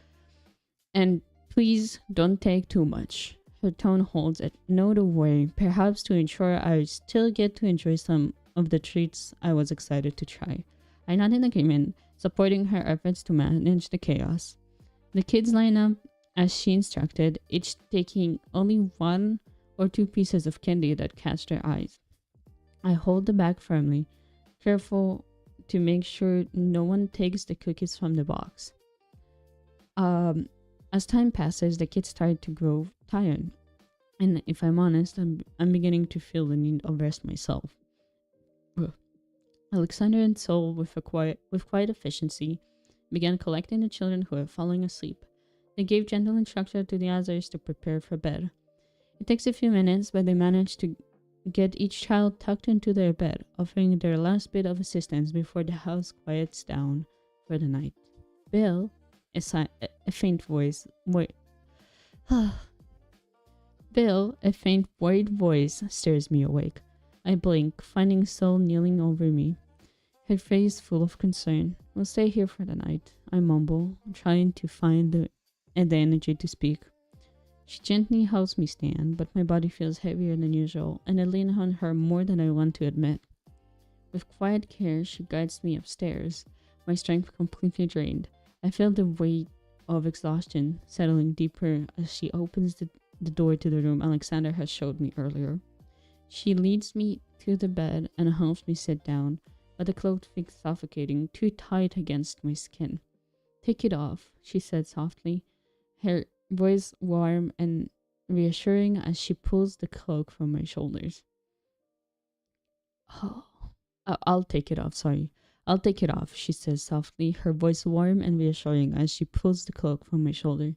And please don't take too much. Her tone holds a note of worry, perhaps to ensure I still get to enjoy some of the treats I was excited to try. I nod in agreement, supporting her efforts to manage the chaos. The kids line up as she instructed, each taking only 1 or 2 pieces of candy that catch their eyes. I hold the bag firmly, careful to make sure no one takes the cookies from the box. As time passes, the kids start to grow tired. And if I'm honest, I'm beginning to feel the need of rest myself. Ugh. Alexander and Sol, with quiet efficiency, began collecting the children who were falling asleep. They gave gentle instructions to the others to prepare for bed. It takes a few minutes, but they manage to get each child tucked into their bed, offering their last bit of assistance before the house quiets down for the night. Bill, a faint voice, Bill, a faint, worried voice, stirs me awake. I blink, finding Sol kneeling over me, her face full of concern. "We'll stay here for the night," I mumble, trying to find the energy to speak. She gently helps me stand, but my body feels heavier than usual, and I lean on her more than I want to admit. With quiet care, she guides me upstairs, my strength completely drained. I feel the weight of exhaustion settling deeper as she opens the door to the room Alexander has showed me earlier. She leads me to the bed and helps me sit down, but the cloth feels suffocating, too tight against my skin. "Take it off," she said softly, her voice warm and reassuring as she pulls the cloak from my shoulders. "Oh, I'll take it off, sorry. I'll take it off," she says softly, her voice warm and reassuring as she pulls the cloak from my shoulder.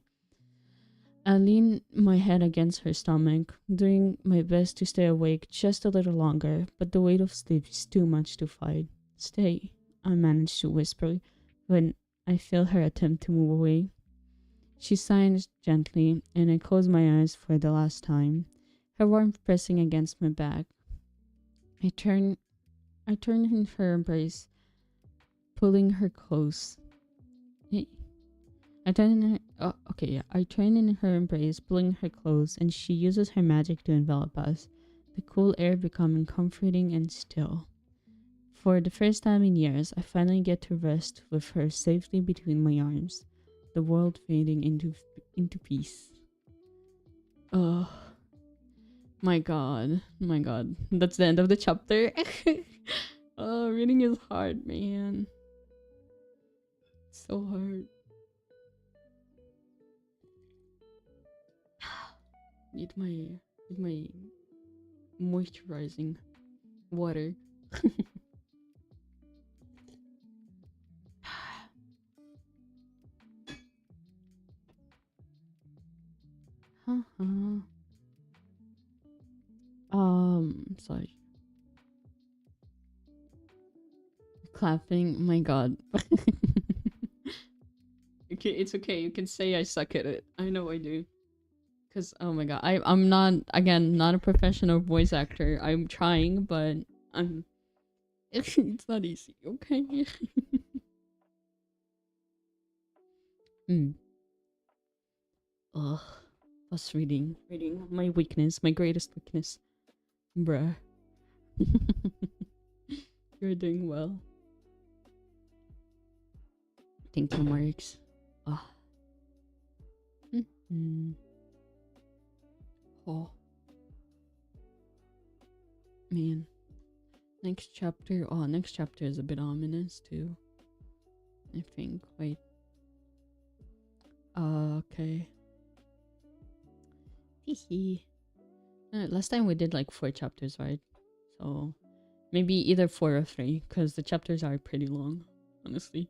I lean my head against her stomach, doing my best to stay awake just a little longer, but the weight of sleep is too much to fight. "Stay," I manage to whisper when I feel her attempt to move away. She sighs gently, and I close my eyes for the last time, her warmth pressing against my back. I turn in her embrace, pulling her close. I turn in her embrace, pulling her close, and she uses her magic to envelop us, the cool air becoming comforting and still. For the first time in years, I finally get to rest with her safely between my arms, the world fading into peace. Oh, my god. That's the end of the chapter. Oh, reading is hard, man. It's so hard. Need my moisturizing water. Sorry. Clapping, my god. Okay, it's okay. You can say I suck at it. I know I do. Cause oh my god, I'm not, again, not a professional voice actor. I'm trying, but I'm it's not easy, okay? Ugh. Plus reading. My weakness, my greatest weakness. Bruh. You're doing well. Thank you, Marks. Ah. Oh. Man. Next chapter. Oh, next chapter is a bit ominous too. I think. Wait. Okay. Hehe. Last time we did like 4 chapters, right? So maybe either 4 or 3, because the chapters are pretty long, honestly.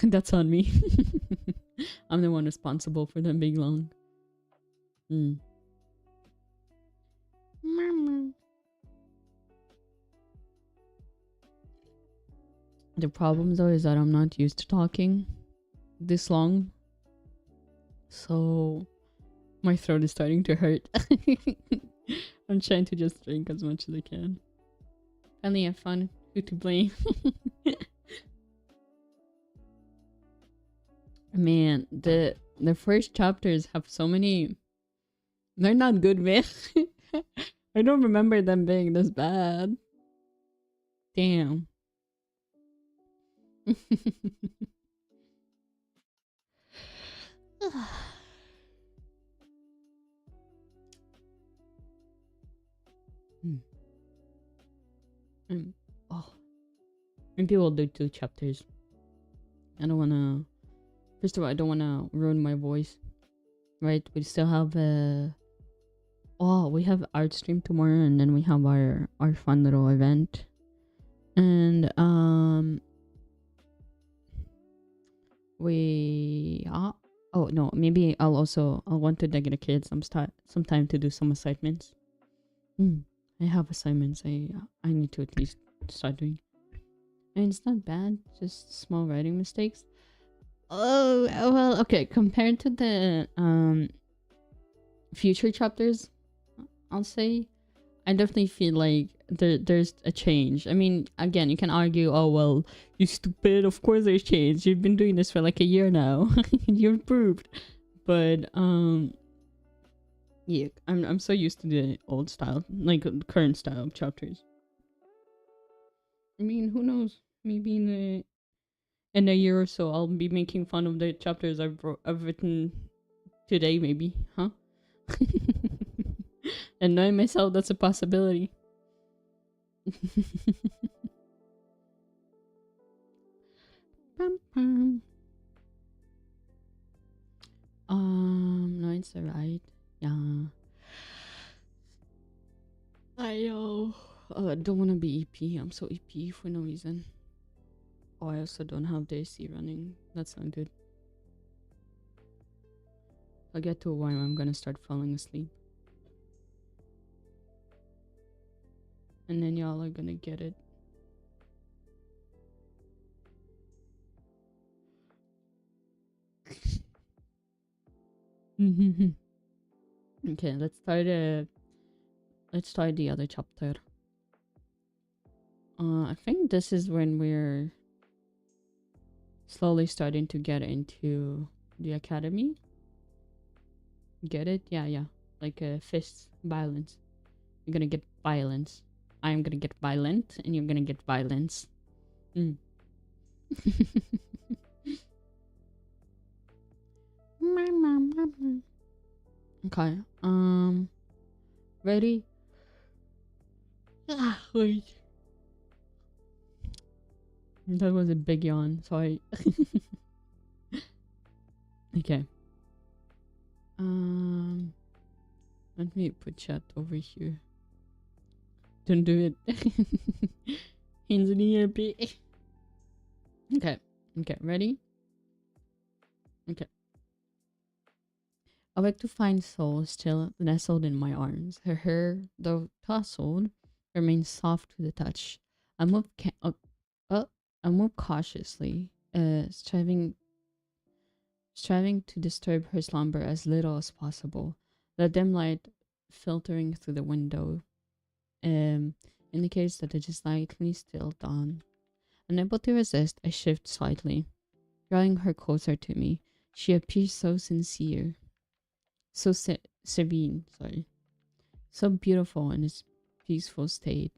That's on me. I'm the one responsible for them being long. The problem though is that I'm not used to talking this long. So my throat is starting to hurt. I'm trying to just drink as much as I can. Finally, I found who to blame. Man, the first chapters have so many. They're not good, man. I don't remember them being this bad. Damn. Oh. Maybe we'll do 2 chapters. I don't wanna. First of all, I don't wanna ruin my voice. Right? We still have we have art stream tomorrow, and then we have our fun little event. And we oh no, maybe I'll want to dedicate some time to do some assignments. I have assignments I need to at least start doing. And it's not bad, just small writing mistakes. Oh well, okay. Compared to the future chapters, I'll say I definitely feel like there's a change. I mean, again, you can argue, oh well, you stupid. Of course, there's change. You've been doing this for like a year now. You improved, but yeah, I'm so used to the old style, like current style of chapters. I mean, who knows? Maybe in a year or so, I'll be making fun of the chapters I've written today. Maybe, huh? And knowing myself, that's a possibility. No, it's alright. Yeah. I don't want to be EP. I'm so EP for no reason. Oh, I also don't have the AC running. That's not good. I'll get to a while I'm gonna start falling asleep. And then y'all are gonna get it. Okay, let's start the other chapter. I think this is when we're slowly starting to get into the academy. Get it? Yeah. Like fists, violence. You're gonna get violence. I'm gonna get violent, and you're gonna get violence. Okay. Ready? Wait. That was a big yawn. Sorry. Okay. Let me put chat over here. Don't do it. Hands in the air, bitch. Okay. Ready? Okay. I like to find Soul still nestled in my arms. Her hair, though tousled, remains soft to the touch. I move cautiously, striving to disturb her slumber as little as possible. The dim light filtering through the window indicates that it is likely still dawn. Unable to resist, I shift slightly, drawing her closer to me. She appears so sincere, so serene, so beautiful in its peaceful state.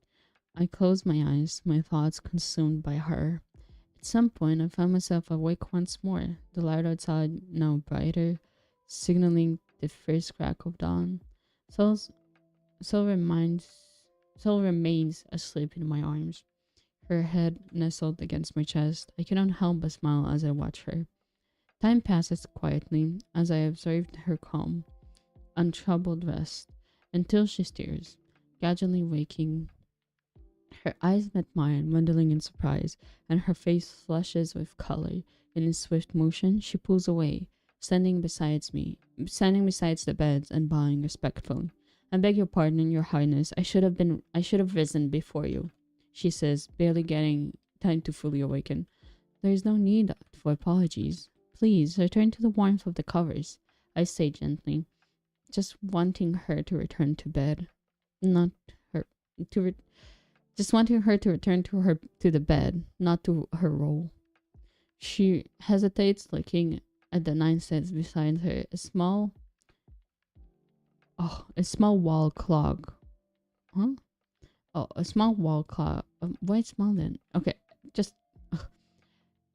I close my eyes, my thoughts consumed by her. At some point, I found myself awake once more, the light outside now brighter, signaling the first crack of dawn. Soul remains asleep in my arms, her head nestled against my chest. I cannot help but smile as I watch her. Time passes quietly as I observed her calm, untroubled rest until she stirs, gradually waking. Her eyes met mine, wondering in surprise, and her face flushes with color. In a swift motion, she pulls away, standing beside the beds and bowing respectfully. I beg your pardon, your highness. I should have risen before you, she says, barely getting time to fully awaken. There is no need for apologies. Please return to the warmth of the covers, I say gently, just wanting her to return to bed. Not her to just wanting her to return to the bed, not to her role. She hesitates, looking at the 9 cents beside her. A small wall clock. Huh? Oh, a small wall clock. Why small then? Okay, just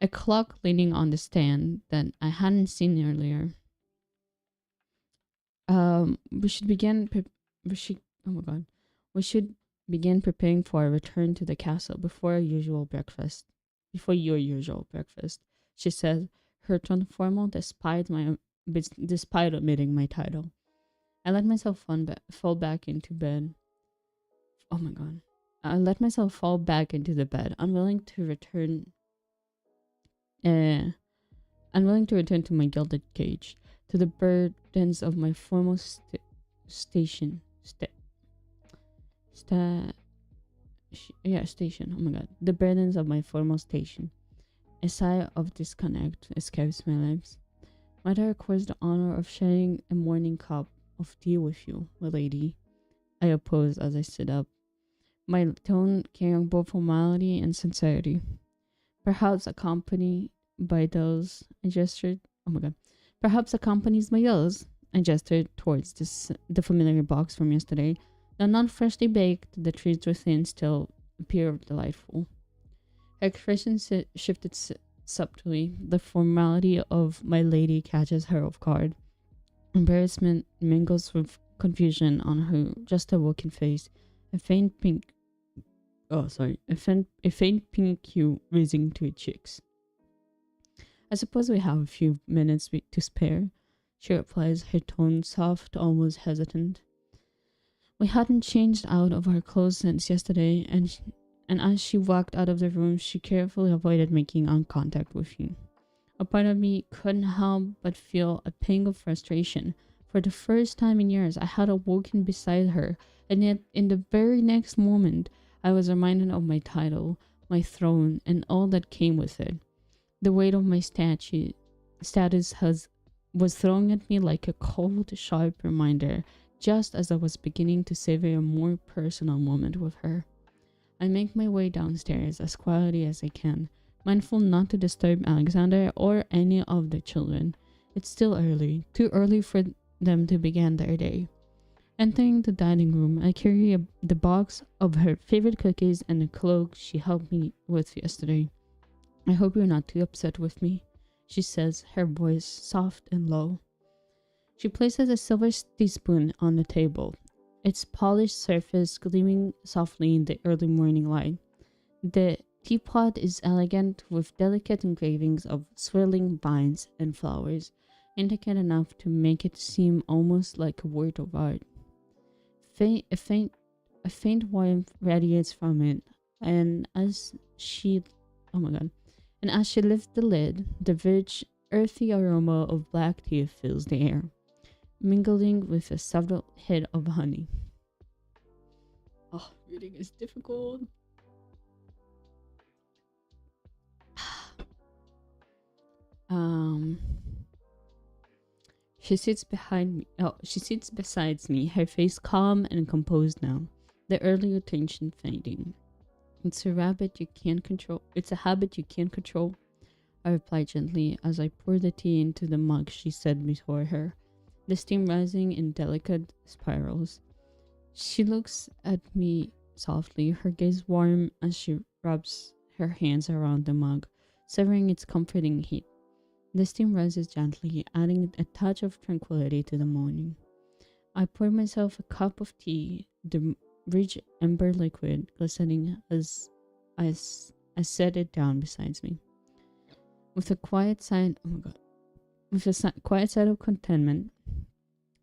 a clock leaning on the stand that I hadn't seen earlier. We should begin preparing for a return to the castle before your usual breakfast, she said, her tone formal despite omitting my title. I let myself fall back into bed. Oh my god. I let myself fall back into the bed, uh, unwilling to return to my gilded cage, to the burdens of my formal station. Station. Oh my god. The burdens of my formal station. A sigh of disconnect escapes my lips. Might I request the honor of sharing a morning cup of tea with you, my lady? I opposed as I stood up, my tone carrying both formality and sincerity. Perhaps accompanied by those I gestured. Oh my god. Perhaps accompanied by those I gestured towards the familiar box from yesterday. Though not freshly baked, the treats within still appear delightful. Her expression shifted subtly. The formality of my lady catches her off guard. Embarrassment mingles with confusion on her just awoken face. A faint pink a faint pink hue rising to its cheeks. I suppose we have a few minutes to spare, she replies, her tone soft, almost hesitant. We hadn't changed out of our clothes since yesterday, and as she walked out of the room, she carefully avoided making eye contact with me. A part of me couldn't help but feel a pang of frustration. For the first time in years, I had awoken beside her, and yet in the very next moment, I was reminded of my title, my throne, and all that came with it. The weight of my status was thrown at me like a cold, sharp reminder, just as I was beginning to savor a more personal moment with her. I make my way downstairs as quietly as I can, mindful not to disturb Alexander or any of the children. It's still early, too early for them to begin their day. Entering the dining room, I carry the box of her favorite cookies and the cloak she helped me with yesterday. I hope you're not too upset with me, she says, her voice soft and low. She places a silver teaspoon on the table, its polished surface gleaming softly in the early morning light. The teapot is elegant with delicate engravings of swirling vines and flowers, intricate enough to make it seem almost like a work of art. A faint warmth radiates from it, and as she lifts the lid, the rich, earthy aroma of black tea fills the air, mingling with a subtle hint of honey. Oh, reading is difficult. She sits beside me, her face calm and composed now, the earlier tension fading. It's a habit you can't control. I replied gently as I poured the tea into the mug she set before her, the steam rising in delicate spirals. She looks at me softly, her gaze warm as she rubs her hands around the mug, savoring its comforting heat. The steam rises gently, adding a touch of tranquility to the morning. I poured myself a cup of tea, the rich amber liquid glistening as I set it down beside me. With a quiet sigh of contentment,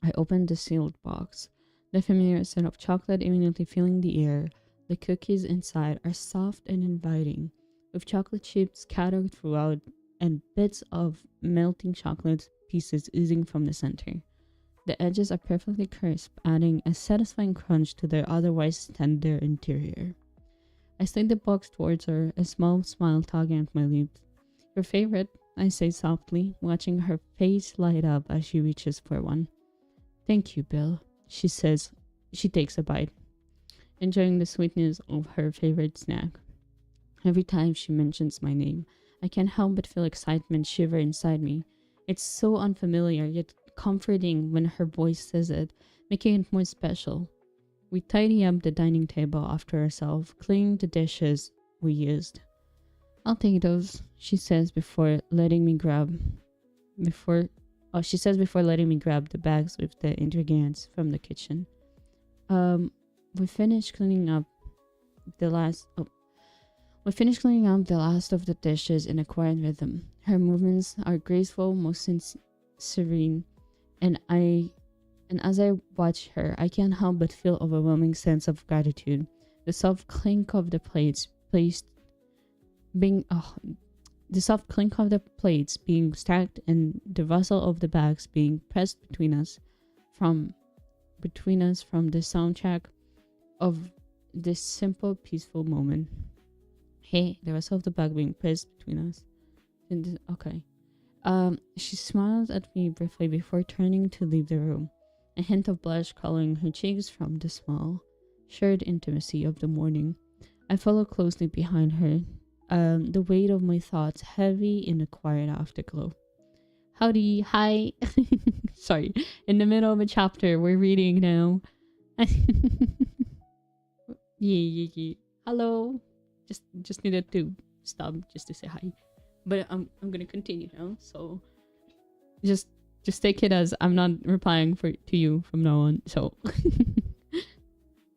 I opened the sealed box. The familiar scent of chocolate immediately filling the air. The cookies inside are soft and inviting, with chocolate chips scattered throughout and bits of melting chocolate pieces oozing from the center. The edges are perfectly crisp, adding a satisfying crunch to their otherwise tender interior. I slid the box towards her, a small smile tugging at my lips. Your favorite, I say softly, watching her face light up as she reaches for one. Thank you, Bill, she says. She takes a bite, enjoying the sweetness of her favorite snack. Every time she mentions my name, I can't help but feel excitement shiver inside me. It's so unfamiliar, yet comforting when her voice says it, making it more special. We tidy up the dining table after ourselves, cleaning the dishes we used. I'll take those, she says before letting me grab the bags with the ingredients from the kitchen. We finished cleaning up the last. Oh, we finished cleaning up the last of the dishes in a quiet rhythm. Her movements are graceful, most serene, and as I watch her, I can't help but feel overwhelming sense of gratitude. The soft clink of the plates placed being the soft clink of the plates being stacked and the rustle of the bags being pressed from the soundtrack of this simple, peaceful moment. Hey, the rustle of the bag being pressed between us. Okay. She smiled at me briefly before turning to leave the room, a hint of blush coloring her cheeks from the small, shared intimacy of the morning. I followed closely behind her, the weight of my thoughts heavy in a quiet afterglow. Howdy, hi. Sorry, in the middle of a chapter, we're reading now. Yeah. Hello. Just needed to stop just to say hi. But I'm gonna continue now, so just take it as I'm not replying to you from now on. So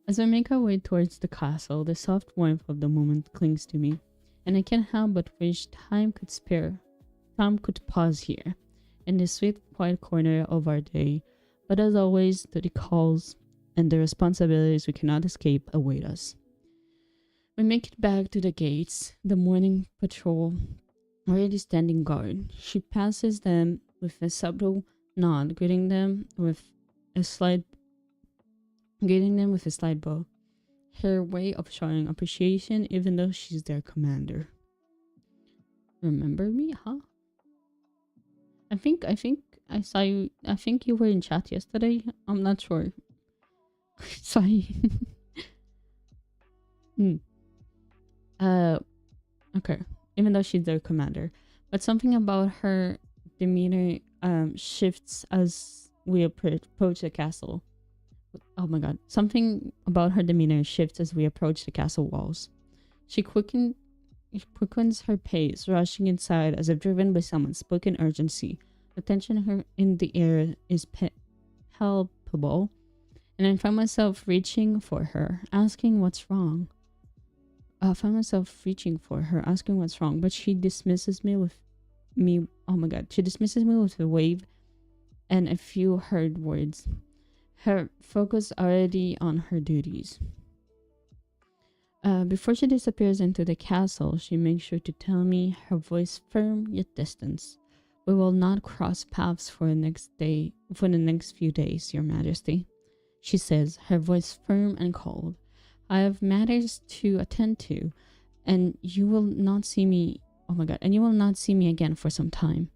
as we make our way towards the castle, the soft warmth of the moment clings to me, and I can't help but wish time could pause here, in this sweet quiet corner of our day. But as always, the calls and the responsibilities we cannot escape await us. We make it back to the gates, the morning patrol already standing guard. She passes them with a subtle nod, greeting them with a slight bow. Her way of showing appreciation even though she's their commander. Remember me, huh? I think I saw you. I think you were in chat yesterday. I'm not sure. Sorry. Okay. Even though she's their commander, but something about her demeanor shifts as we approach the castle. Oh my god. Something about her demeanor shifts as we approach the castle walls. She quickens her pace, rushing inside as if driven by some unspoken urgency. The tension in the air is palpable, and I find myself reaching for her, asking what's wrong. But she dismisses me with She dismisses me with a wave and a few hurried words. Her focus already on her duties. Before she disappears into the castle, she makes sure to tell me, her voice firm yet distant. We will not cross paths for the next few days, Your Majesty. She says, her voice firm and cold. I have matters to attend to, and you will not see me. And you will not see me again for some time.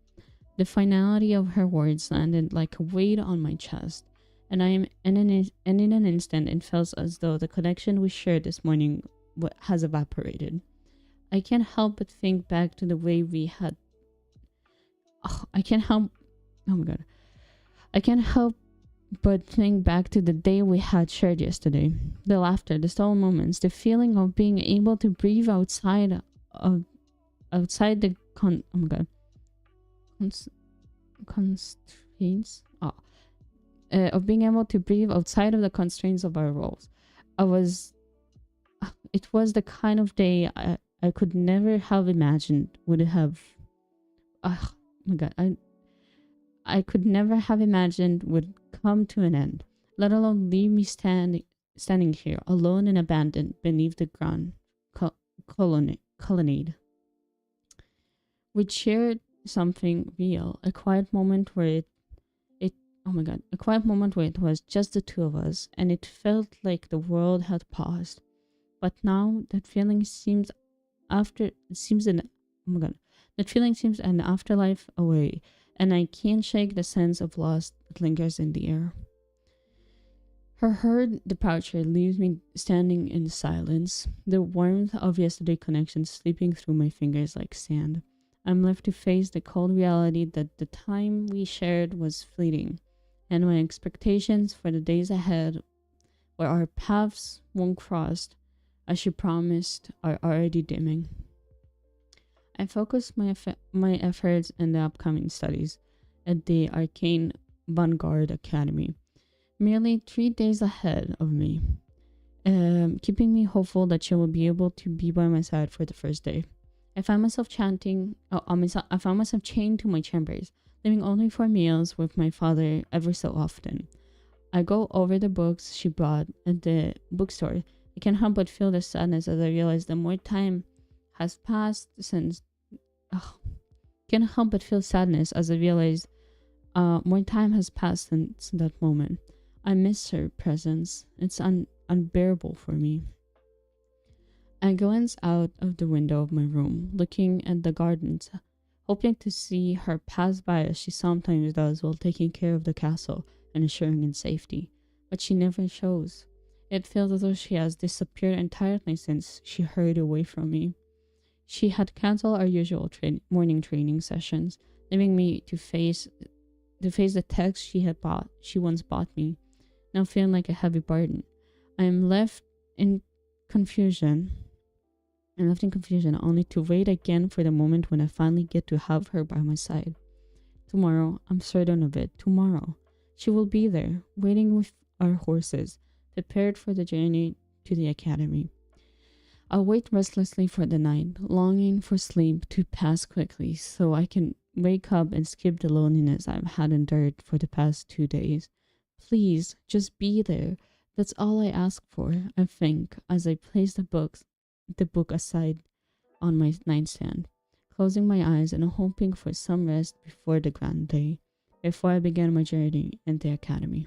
The finality of her words landed like a weight on my chest, and in an instant, it felt as though the connection we shared this morning has evaporated. I can't help but think back to the way we had. I can't help but think back to the day we had shared yesterday. The laughter, the stolen moments, the feeling of being able to breathe outside the constraints. Of being able to breathe outside of the constraints of our roles. It was the kind of day I could never have imagined would have. I could never have imagined would come to an end, let alone leave me standing here, alone and abandoned beneath the grand colonnade. We shared something real, a quiet moment where it was just the two of us, and it felt like the world had paused. But now that feeling seems an afterlife away, and I can't shake the sense of loss that lingers in the air. Her hurried departure leaves me standing in silence, the warmth of yesterday's connection slipping through my fingers like sand. I'm left to face the cold reality that the time we shared was fleeting, and my expectations for the days ahead, where our paths won't cross, as she promised, are already dimming. I focus my efforts in the upcoming studies at the Arcane Vanguard Academy, merely 3 days ahead of me. keeping me hopeful that she will be able to be by my side for the first day. I found myself I found myself chained to my chambers, living only for meals with my father ever so often. I go over the books she bought at the bookstore. I can't help but feel the sadness as I realize that more time has passed since. Can't help but feel sadness as I realize more time has passed since that moment. I miss her presence. It's unbearable for me. I glance out of the window of my room, looking at the gardens, hoping to see her pass by as she sometimes does while taking care of the castle and ensuring its safety. But she never shows. It feels as though she has disappeared entirely since she hurried away from me. She had canceled our usual morning training sessions, leaving me to face the text she once bought me, now feeling like a heavy burden. I am left in confusion. Only to wait again for the moment when I finally get to have her by my side. Tomorrow, I'm certain of it. Tomorrow, she will be there, waiting with our horses, prepared for the journey to the academy. I'll wait restlessly for the night, longing for sleep to pass quickly so I can wake up and skip the loneliness I've had endured for the past 2 days. Please, just be there. That's all I ask for, I think, as I place the book aside on my nightstand, closing my eyes and hoping for some rest before the grand day, before I begin my journey in the academy.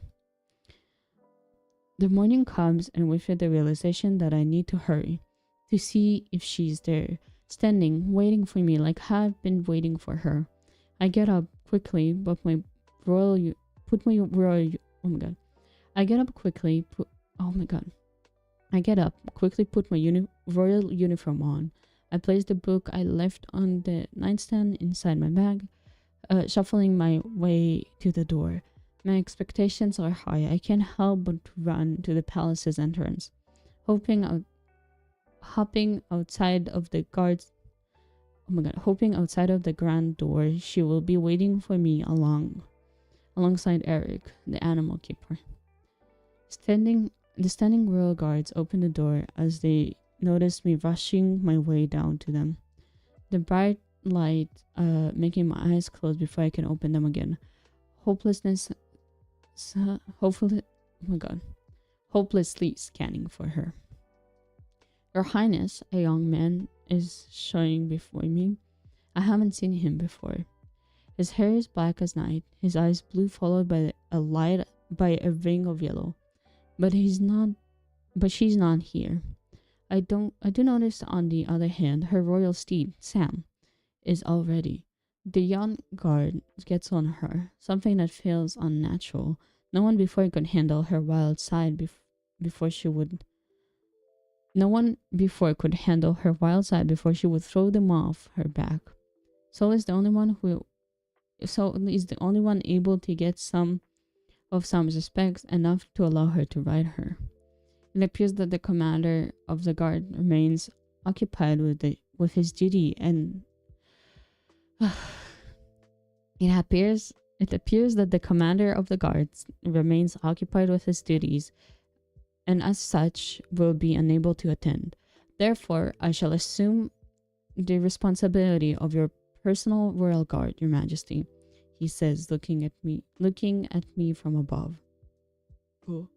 The morning comes, and with it the realization that I need to hurry, to see if she's there, standing, waiting for me like I've been waiting for her. I get up quickly, but I get up quickly, put my royal uniform on. I place the book I left on the nightstand inside my bag, shuffling my way to the door. My expectations are high. I can't help but run to the palace's entrance, hopping outside of the grand door. She will be waiting for me alongside Eric, the animal keeper. The standing royal guards open the door as they notice me rushing my way down to them. The bright light making my eyes close before I can open them again. Hopelessly scanning for her. Your Highness, a young man is showing before me. I haven't seen him before. His hair is black as night, his eyes blue followed by a ring of yellow. But she's not here. I do notice, on the other hand, her royal steed, Sam, is all ready. The young guard gets on her, something that feels unnatural. No one before could handle her wild side before she would throw them off her back. Soul is the only one able to get some respect enough to allow her to ride her. It appears that the commander of the guard remains occupied with his duty, and it appears that the commander of the guards remains occupied with his duties, and as such will be unable to attend. Therefore, I shall assume the responsibility of your personal royal guard, Your Majesty, he says, looking at me from above. Cool.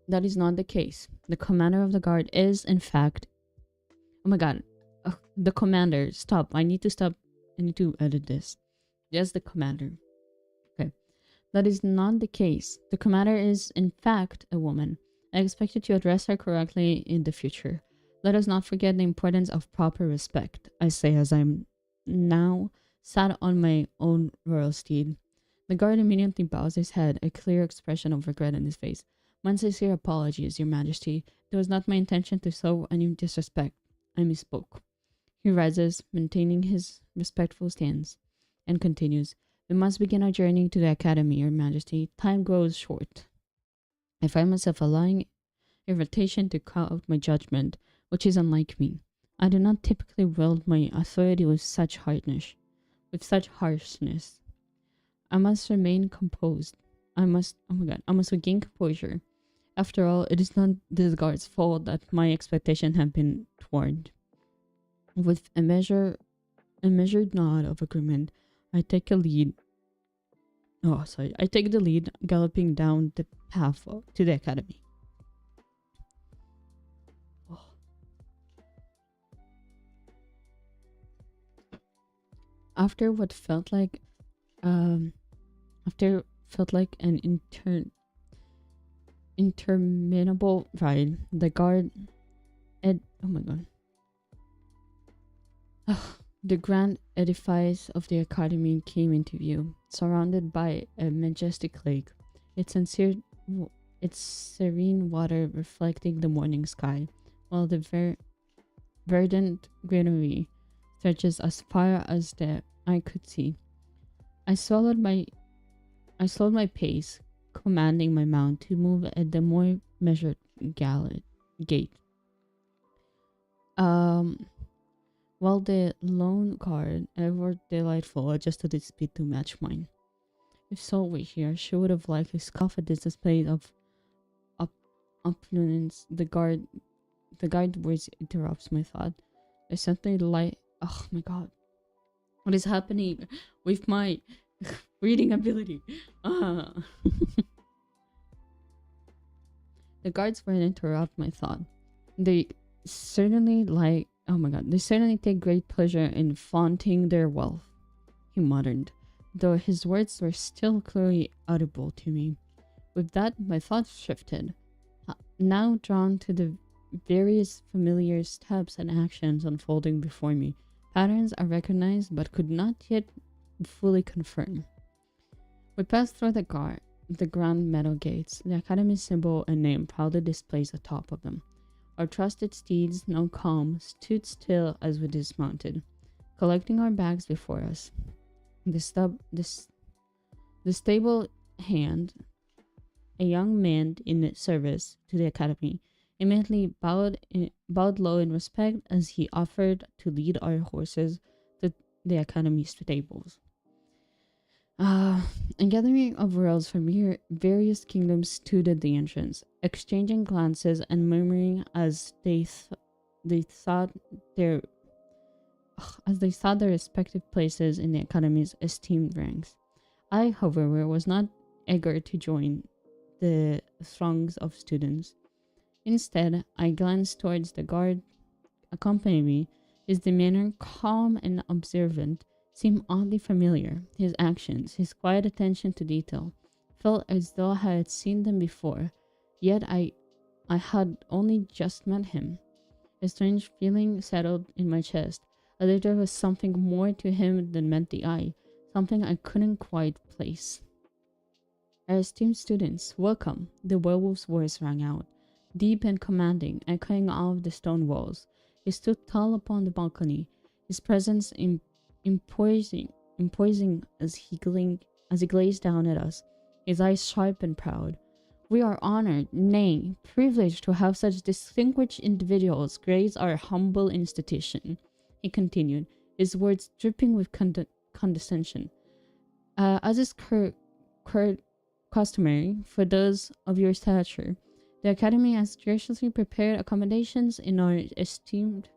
That is not the case. The commander of the guard is, in fact... Oh my god. The commander. Stop. I need to stop. I need to edit this. Yes, the commander. Okay. That is not the case. The commander is, in fact, a woman. I expect you to address her correctly in the future. Let us not forget the importance of proper respect, I say as I'm now sat on my own royal steed. The guard immediately bows his head, a clear expression of regret in his face. My sincere apologies, Your Majesty. It was not my intention to sow any disrespect. I misspoke. He rises, maintaining his respectful stance, and continues. We must begin our journey to the academy, Your Majesty. Time grows short. I find myself allowing irritation to cloud my judgment, which is unlike me. I do not typically wield my authority with such harshness. I must remain composed. I must, oh my god, I must regain composure. After all, it is not this guard's fault that my expectations have been thwarted. With a measured nod of agreement, I take a lead. Oh, sorry. I take the lead, galloping down the path to the academy. Oh. After what felt like, um, an interminable ride, the guard, oh my god. The grand edifice of the academy came into view, surrounded by a majestic lake, its serene water reflecting the morning sky, while the verdant greenery stretches as far as the eye could see. I slowed my pace, commanding my mount to move at the more measured gait. While the lone guard, ever delightful, adjusted its speed to match mine. If Sol were here, she would have liked to scoff at this display of opulence. The guard words interrupts my thought. I suddenly oh my god. What is happening with my reading ability? The guards wouldn't interrupt my thought. They certainly oh my god, they certainly take great pleasure in flaunting their wealth, he muttered, though his words were still clearly audible to me. With that, my thoughts shifted, now drawn to the various familiar steps and actions unfolding before me. Patterns I recognized but could not yet fully confirm. We passed through the grand metal gates, the academy's symbol and name proudly displays atop of them. Our trusted steeds, now calm, stood still as we dismounted, collecting our bags before us. The stable hand, a young man in service to the academy, immediately bowed low in respect as he offered to lead our horses to the academy stables. A gathering of royals from various kingdoms stood at the entrance, exchanging glances and murmuring as they sought their respective places in the academy's esteemed ranks. I, however, was not eager to join the throngs of students. Instead, I glanced towards the guard accompanying me. His demeanor, calm and observant, seemed oddly familiar. His actions, his quiet attention to detail, felt as though I had seen them before, yet I had only just met him. A strange feeling settled in my chest, as if there was something more to him than met the eye, something I couldn't quite place. Our esteemed students, welcome, the werewolf's voice rang out, deep and commanding, echoing off the stone walls. He stood tall upon the balcony, his presence imposing as he gazed down at us, his eyes sharp and proud. We are honored, nay, privileged to have such distinguished individuals grace our humble institution, he continued, his words dripping with condescension. As is customary for those of your stature, the Academy has graciously prepared accommodations in our esteemed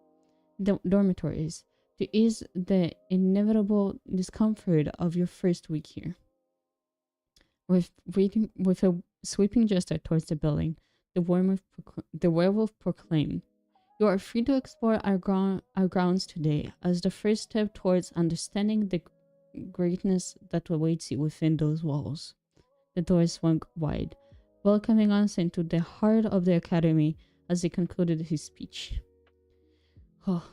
dormitories to ease the inevitable discomfort of your first week here. With a sweeping gesture towards the building, the werewolf proclaimed, "You are free to explore our grounds today as the first step towards understanding the greatness that awaits you within those walls." The door swung wide, welcoming us into the heart of the academy as he concluded his speech. Oh.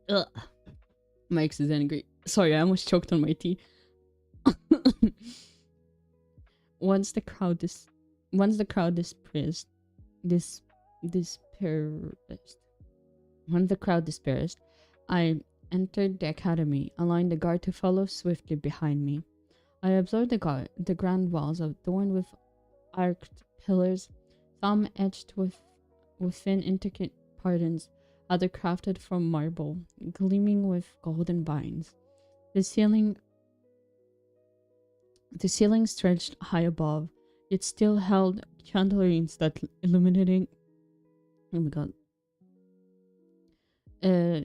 Ugh. My ex is angry. Sorry, I almost choked on my tea. Once the crowd dispersed, I entered the academy, allowing the guard to follow swiftly behind me. I observed the grand walls adorned with arched pillars, some etched within intricate patterns other crafted from marble, gleaming with golden vines. The ceiling the ceiling stretched high above. It still held chandeliers that illuminating oh my god.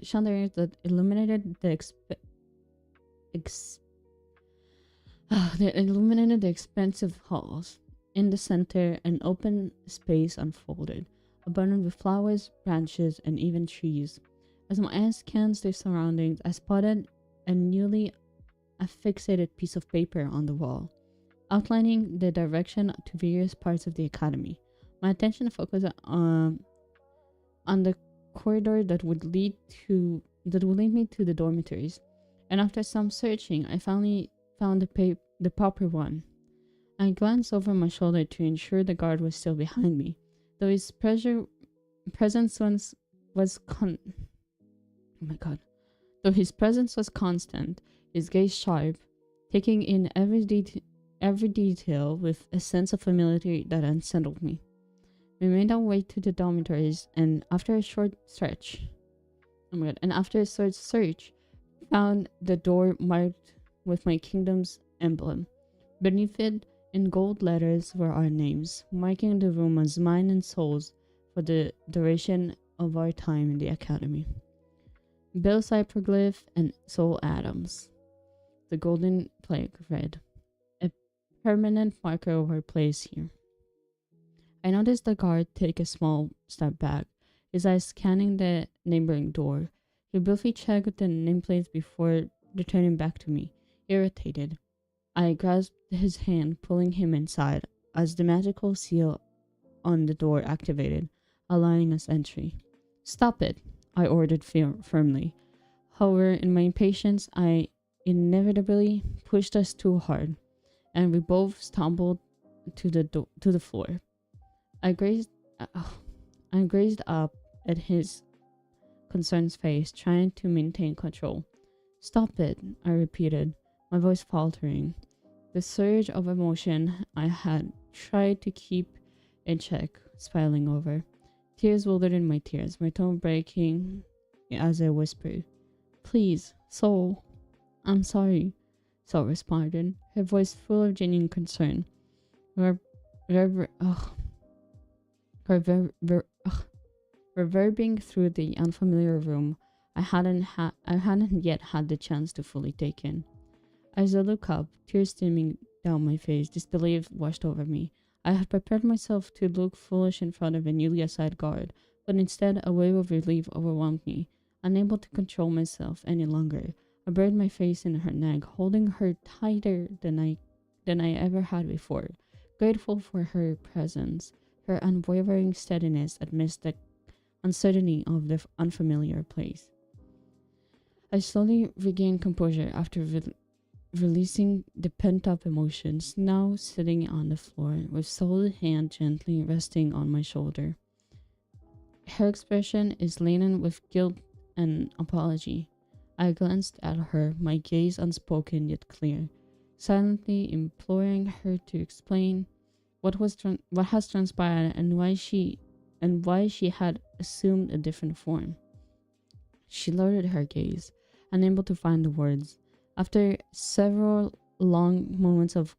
Chandeliers that illuminated ex- the expansive halls. In the center, an open space unfolded, abundant with flowers, branches, and even trees. As my eyes scanned their surroundings, I spotted a newly affixated piece of paper on the wall, outlining the direction to various parts of the academy. My attention focused on the corridor that would lead me to the dormitories, and after some searching, I finally found the proper one. I glanced over my shoulder to ensure the guard was still behind me, though his presence was oh my god. Though his presence was constant, his gaze sharp, taking in every detail with a sense of familiarity that unsettled me. We made our way to the dormitories, and after a short search, found the door marked with my kingdom's emblem. Beneath it, in gold letters, were our names, marking the room as mine and Soul's for the duration of our time in the academy. Bill's hyperglyph and Soul Adams. The golden plague read, a permanent marker of our place here. I noticed the guard take a small step back, his eyes scanning the neighboring door. He briefly checked the nameplates before returning back to me, irritated. I grasped his hand, pulling him inside, as the magical seal on the door activated, allowing us entry. "Stop it," I ordered firmly. However, in my impatience, I inevitably pushed us too hard, and we both stumbled to the floor. I gazed up at his concerned face, trying to maintain control. "Stop it," I repeated, my voice faltering. The surge of emotion I had tried to keep in check spilling over. Tears weltered in my tears, my tone breaking as I whispered, "Please, Soul." "I'm sorry," Soul responded, her voice full of genuine concern. Rever- rever- ugh, reverbing through the unfamiliar room I hadn't yet had the chance to fully take in. As I looked up, tears streaming down my face, disbelief washed over me. I had prepared myself to look foolish in front of a newly assigned guard, but instead a wave of relief overwhelmed me. Unable to control myself any longer, I buried my face in her neck, holding her tighter than I ever had before, grateful for her presence, her unwavering steadiness amidst the uncertainty of the unfamiliar place. I slowly regained composure after releasing the pent-up emotions, now sitting on the floor with Soul's hand gently resting on my shoulder. Her expression is laden with guilt and apology. I glanced at her, my gaze unspoken yet clear, silently imploring her to explain what has transpired and why she had assumed a different form. She lowered her gaze, unable to find the words. After several long moments of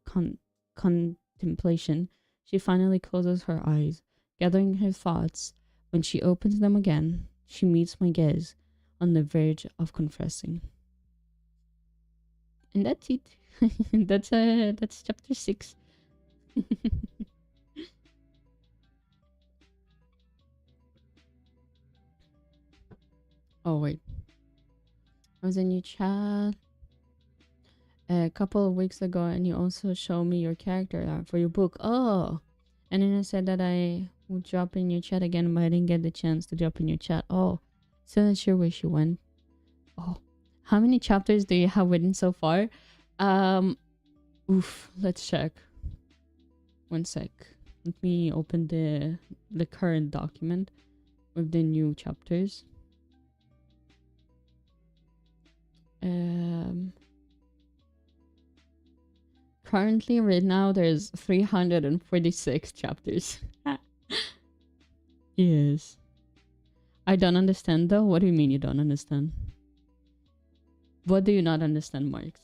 contemplation, she finally closes her eyes, gathering her thoughts. When she opens them again, she meets my gaze, on the verge of confessing. And that's it. That's chapter 6. Oh wait, I was in your chat a couple of weeks ago, and you also showed me your character art for your book. Oh, and then I said that I would drop in your chat again, but I didn't get the chance to drop in your chat. Oh, still not sure where she went. Oh, how many chapters do you have written so far? Let's check. One sec. Let me open the current document with the new chapters. Currently, right now, there's 346 chapters. Yes. I don't understand though. What do you mean you don't understand? What do you not understand, Marks?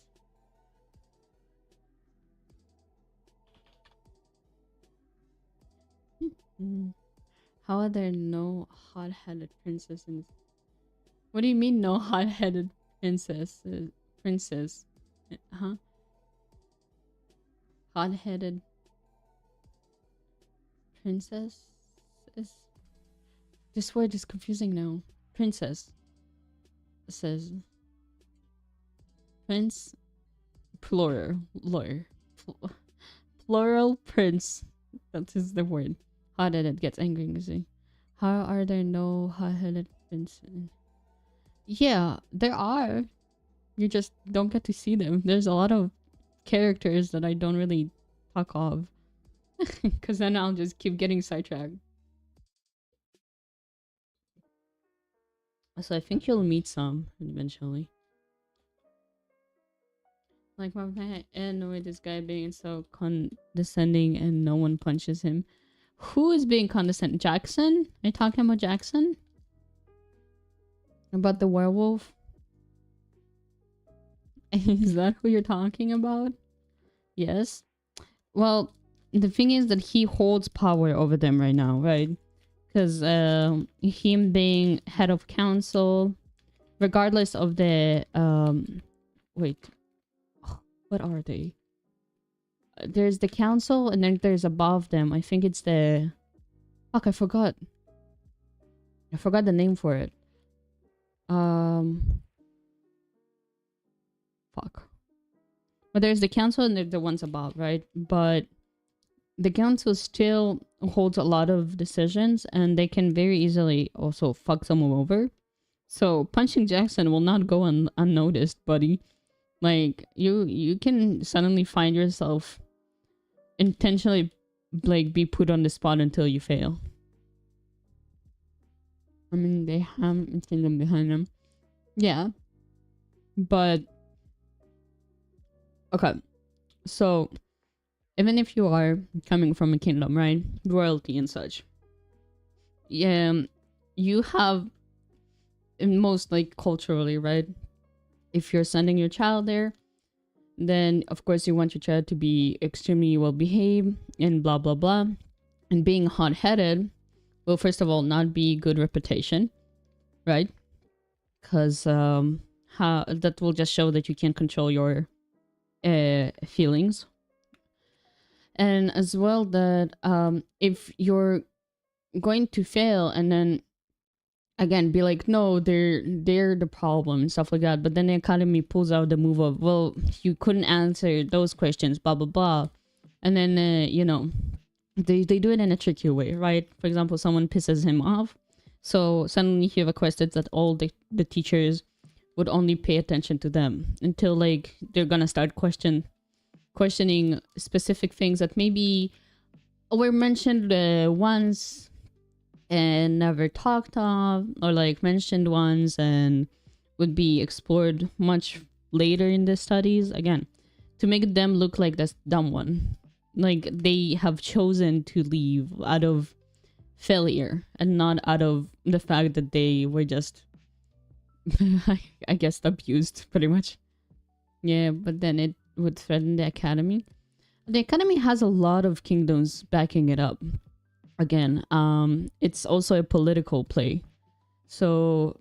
How are there no hot-headed princesses? What do you mean no hot-headed princess? Princess? Huh? Hot-headed princess? This word is confusing now. Princess says prince plural plural prince. That is the word. Hot-headed gets angry and say, how are there no hot-headed princes? Yeah, there are. You just don't get to see them. There's a lot of characters that I don't really talk of. Because then I'll just keep getting sidetracked. So I think you'll meet some eventually. Like my man, and with this guy being so condescending and no one punches him. Who is being condescending? Jackson? Are you talking about Jackson? About the werewolf? Is that who you're talking about? Yes. Well, the thing is that he holds power over them right now, right? Because him being head of council, regardless of the wait, what are they? There's the council and then there's above them. I think it's the... Fuck, I forgot the name for it. Fuck. But there's the council and there's the ones above, right? But the council still holds a lot of decisions and they can very easily also fuck someone over. So punching Jackson will not go unnoticed, buddy. Like, you can suddenly find yourself intentionally, like, be put on the spot until you fail. I mean, they have a kingdom behind them. Yeah. But... okay. So, even if you are coming from a kingdom, right? Royalty and such. Yeah, you have... in most, like, culturally, right? If you're sending your child there, then of course you want your child to be extremely well behaved and blah blah blah. And being hot-headed will first of all not be good reputation, right? Because how that will just show that you can't control your feelings. And as well that if you're going to fail and then again be like, no, they're the problem and stuff like that, but then the academy pulls out the move of, well, you couldn't answer those questions, blah blah blah, and then you know, they do it in a tricky way, right? For example, someone pisses him off, so suddenly he requested that all the teachers would only pay attention to them until like they're gonna start questioning specific things that maybe were mentioned once and never talked of, or like mentioned once and would be explored much later in the studies, again to make them look like this dumb one, like they have chosen to leave out of failure and not out of the fact that they were just I guess abused pretty much. Yeah, but then it would threaten the academy. The academy has a lot of kingdoms backing it up. Again, it's also a political play. So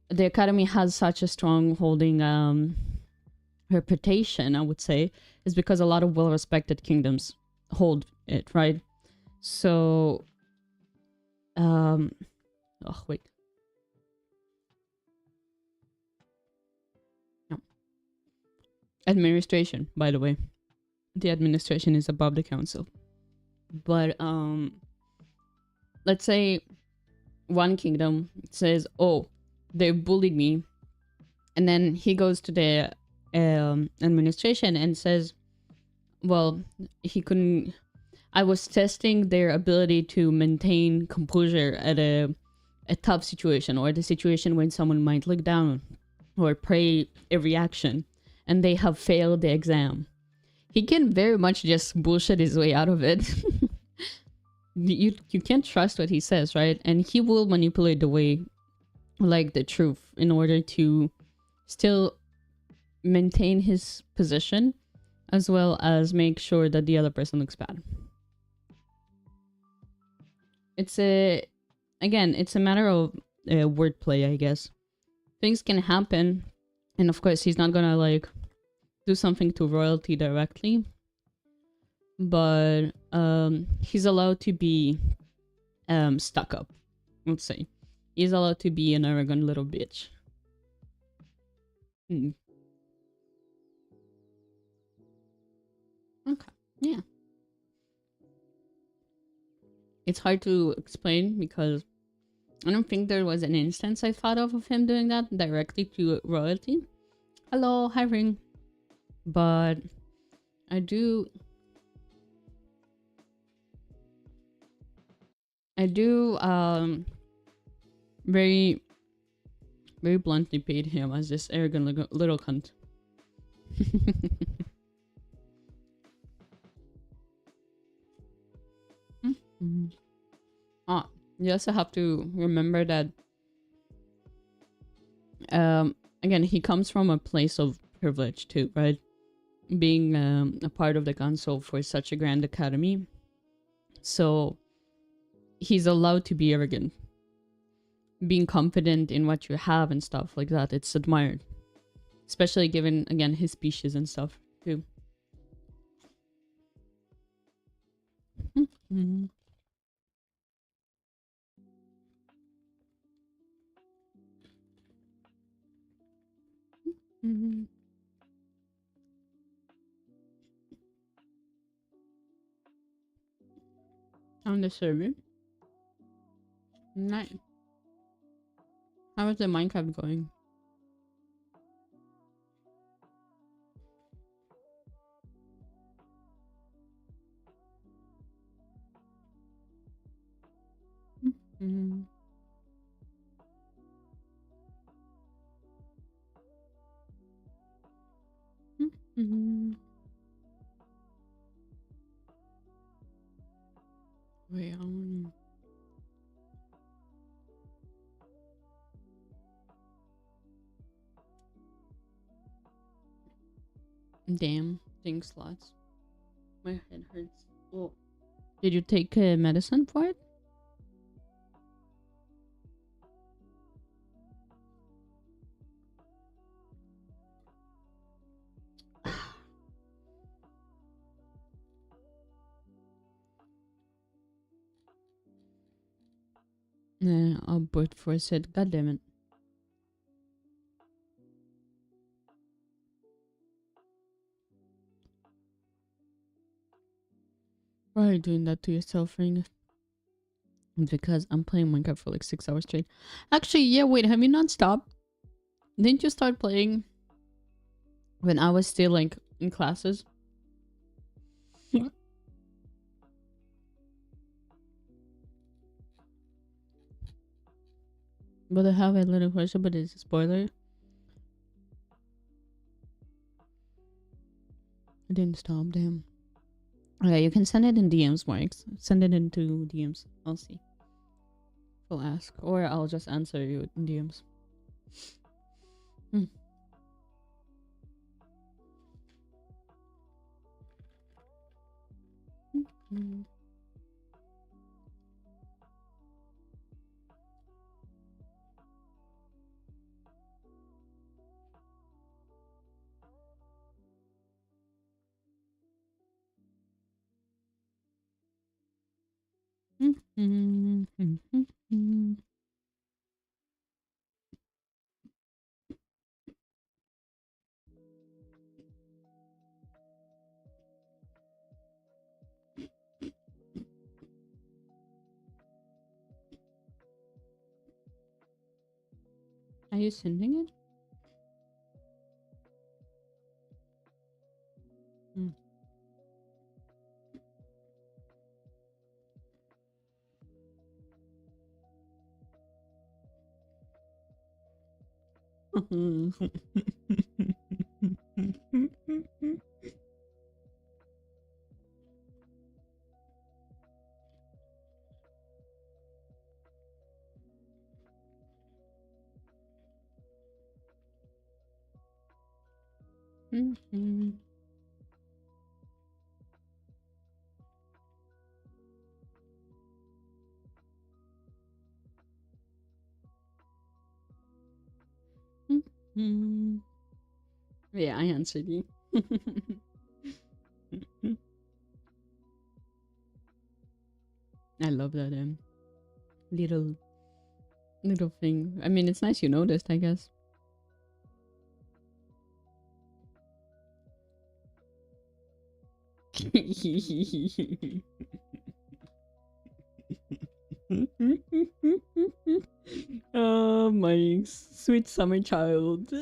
the academy has such a strong holding reputation, I would say, is because a lot of well-respected kingdoms hold it, right? So oh wait. No. Administration, by the way. The administration is above the council. But let's say one kingdom says, oh, they bullied me, and then he goes to the administration and says, well, I was testing their ability to maintain composure at a tough situation, or the situation when someone might look down or pray a reaction, and they have failed the exam. He can very much just bullshit his way out of it. You can't trust what he says, right? And he will manipulate the way like the truth in order to still maintain his position as well as make sure that the other person looks bad. It's a matter of wordplay, I guess. Things can happen, and of course he's not gonna like do something to royalty directly, but he's allowed to be stuck up, let's say. He's allowed to be an arrogant little bitch. Okay, yeah. It's hard to explain because I don't think there was an instance I thought of him doing that directly to royalty. Hello, hi Ring. But I do very very bluntly paid him as this arrogant little cunt. You also have to remember that again, he comes from a place of privilege too, right? Being a part of the council for such a grand academy. So he's allowed to be arrogant. Being confident in what you have and stuff like that, it's admired. Especially given, again, his species and stuff too. On the server. Nice. How is the Minecraft going? Wait, damn, think slots. My head hurts. Oh. Did you take medicine for it? I'll brute force it. God damn it. Why are you doing that to yourself, Ring? Because I'm playing Minecraft for like 6 hours straight. Actually, yeah, wait, have you not stopped? Didn't you start playing when I was still like in classes? But I have a little question, but it's a spoiler. I didn't stop, damn. Okay, you can send it in DMs, Mike. Send it into DMs. I'll see. I'll ask. Or I'll just answer you in DMs. Are you sending it? Mm-hmm. Mm-hmm. Yeah, I answered you. I love that little little thing. I mean, it's nice you noticed, I guess. Oh, my sweet summer child.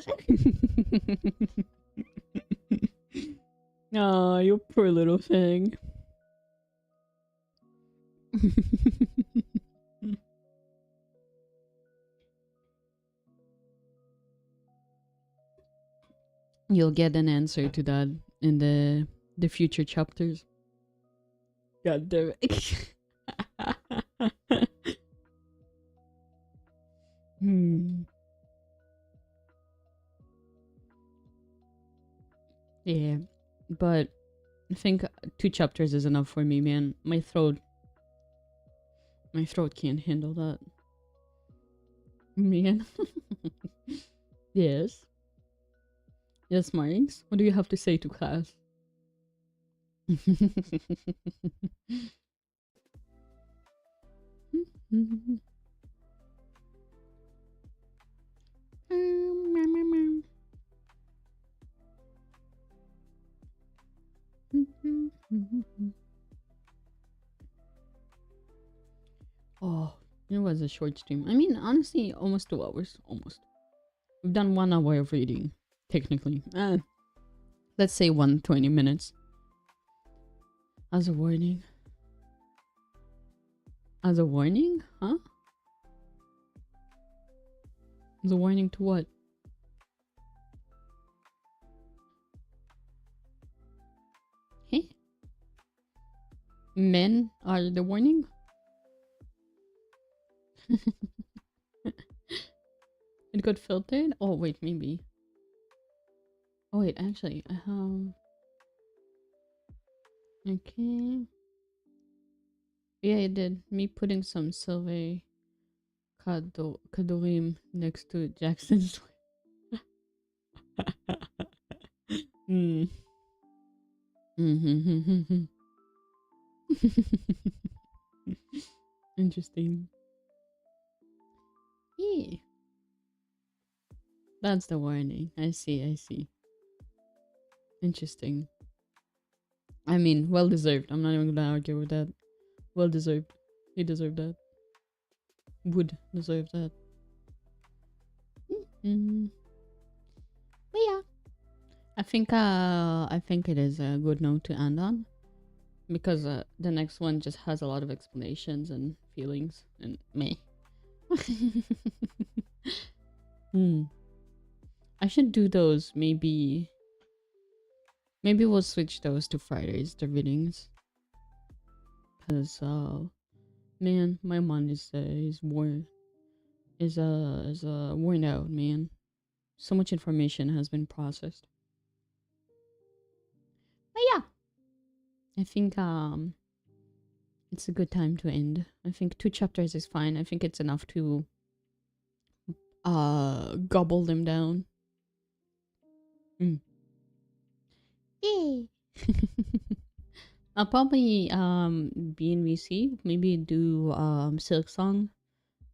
Oh, you poor little thing. You'll get an answer to that in the future chapters. God damn it. Hmm. Yeah, but I think 2 chapters is enough for me, man. My throat can't handle that. Man. Yes. Yes, Marks. What do you have to say to class? Oh, it was a short stream. I mean, honestly, almost 2 hours. Almost. We've done 1 hour of reading, technically. Let's say 120 minutes. As a warning. As a warning? Huh? As a warning to what? Hey? Men are the warning? It got filtered? Oh, wait, maybe. Oh, wait, actually, okay. Yeah, it did. Me putting some Sylvie Kadorim next to Jackson's. Mm. Mm-hmm. Interesting. Yeah. That's the warning. I see, I see. Interesting. I mean, well deserved. I'm not even gonna argue with that. Well deserved. He deserved that. Would deserve that. Mm-hmm. But yeah. I think it is a good note to end on. Because the next one just has a lot of explanations and feelings and me. Hmm. I should do those maybe. Maybe we'll switch those to Fridays, the readings. Cause man, my mind is worn is worn out, man. So much information has been processed. But yeah, I think it's a good time to end. I think 2 chapters is fine. I think it's enough to gobble them down. Mm. Yay. I'll probably be in VC, maybe do Silk Song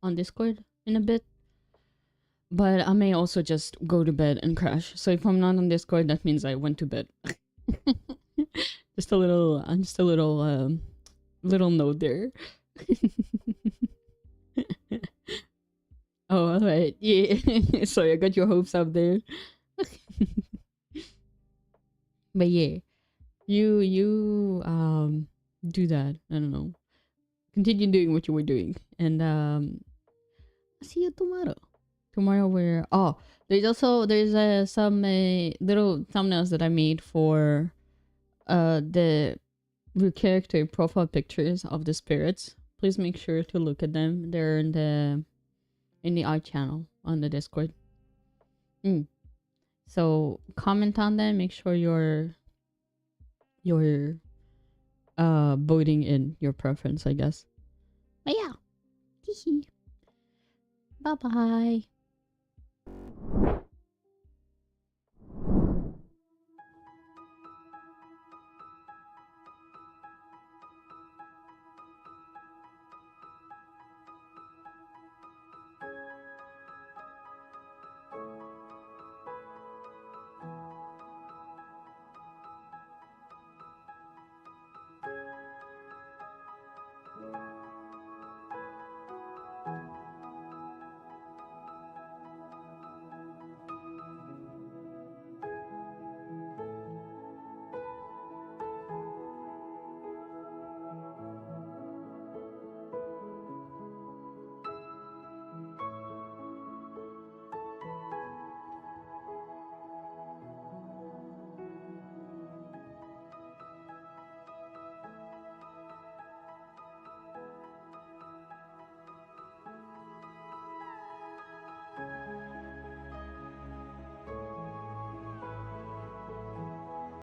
on Discord in a bit. But I may also just go to bed and crash. So if I'm not on Discord, that means I went to bed. just a little note there. Oh, alright. Yeah. Sorry, I got your hopes up there. But yeah. You do that. I don't know. Continue doing what you were doing. And see you tomorrow. Tomorrow we're there's some little thumbnails that I made for the character profile pictures of the spirits. Please make sure to look at them. They're in the art channel on the Discord. So comment on them. Make sure you're voting in your preference, I guess. But yeah. Bye bye.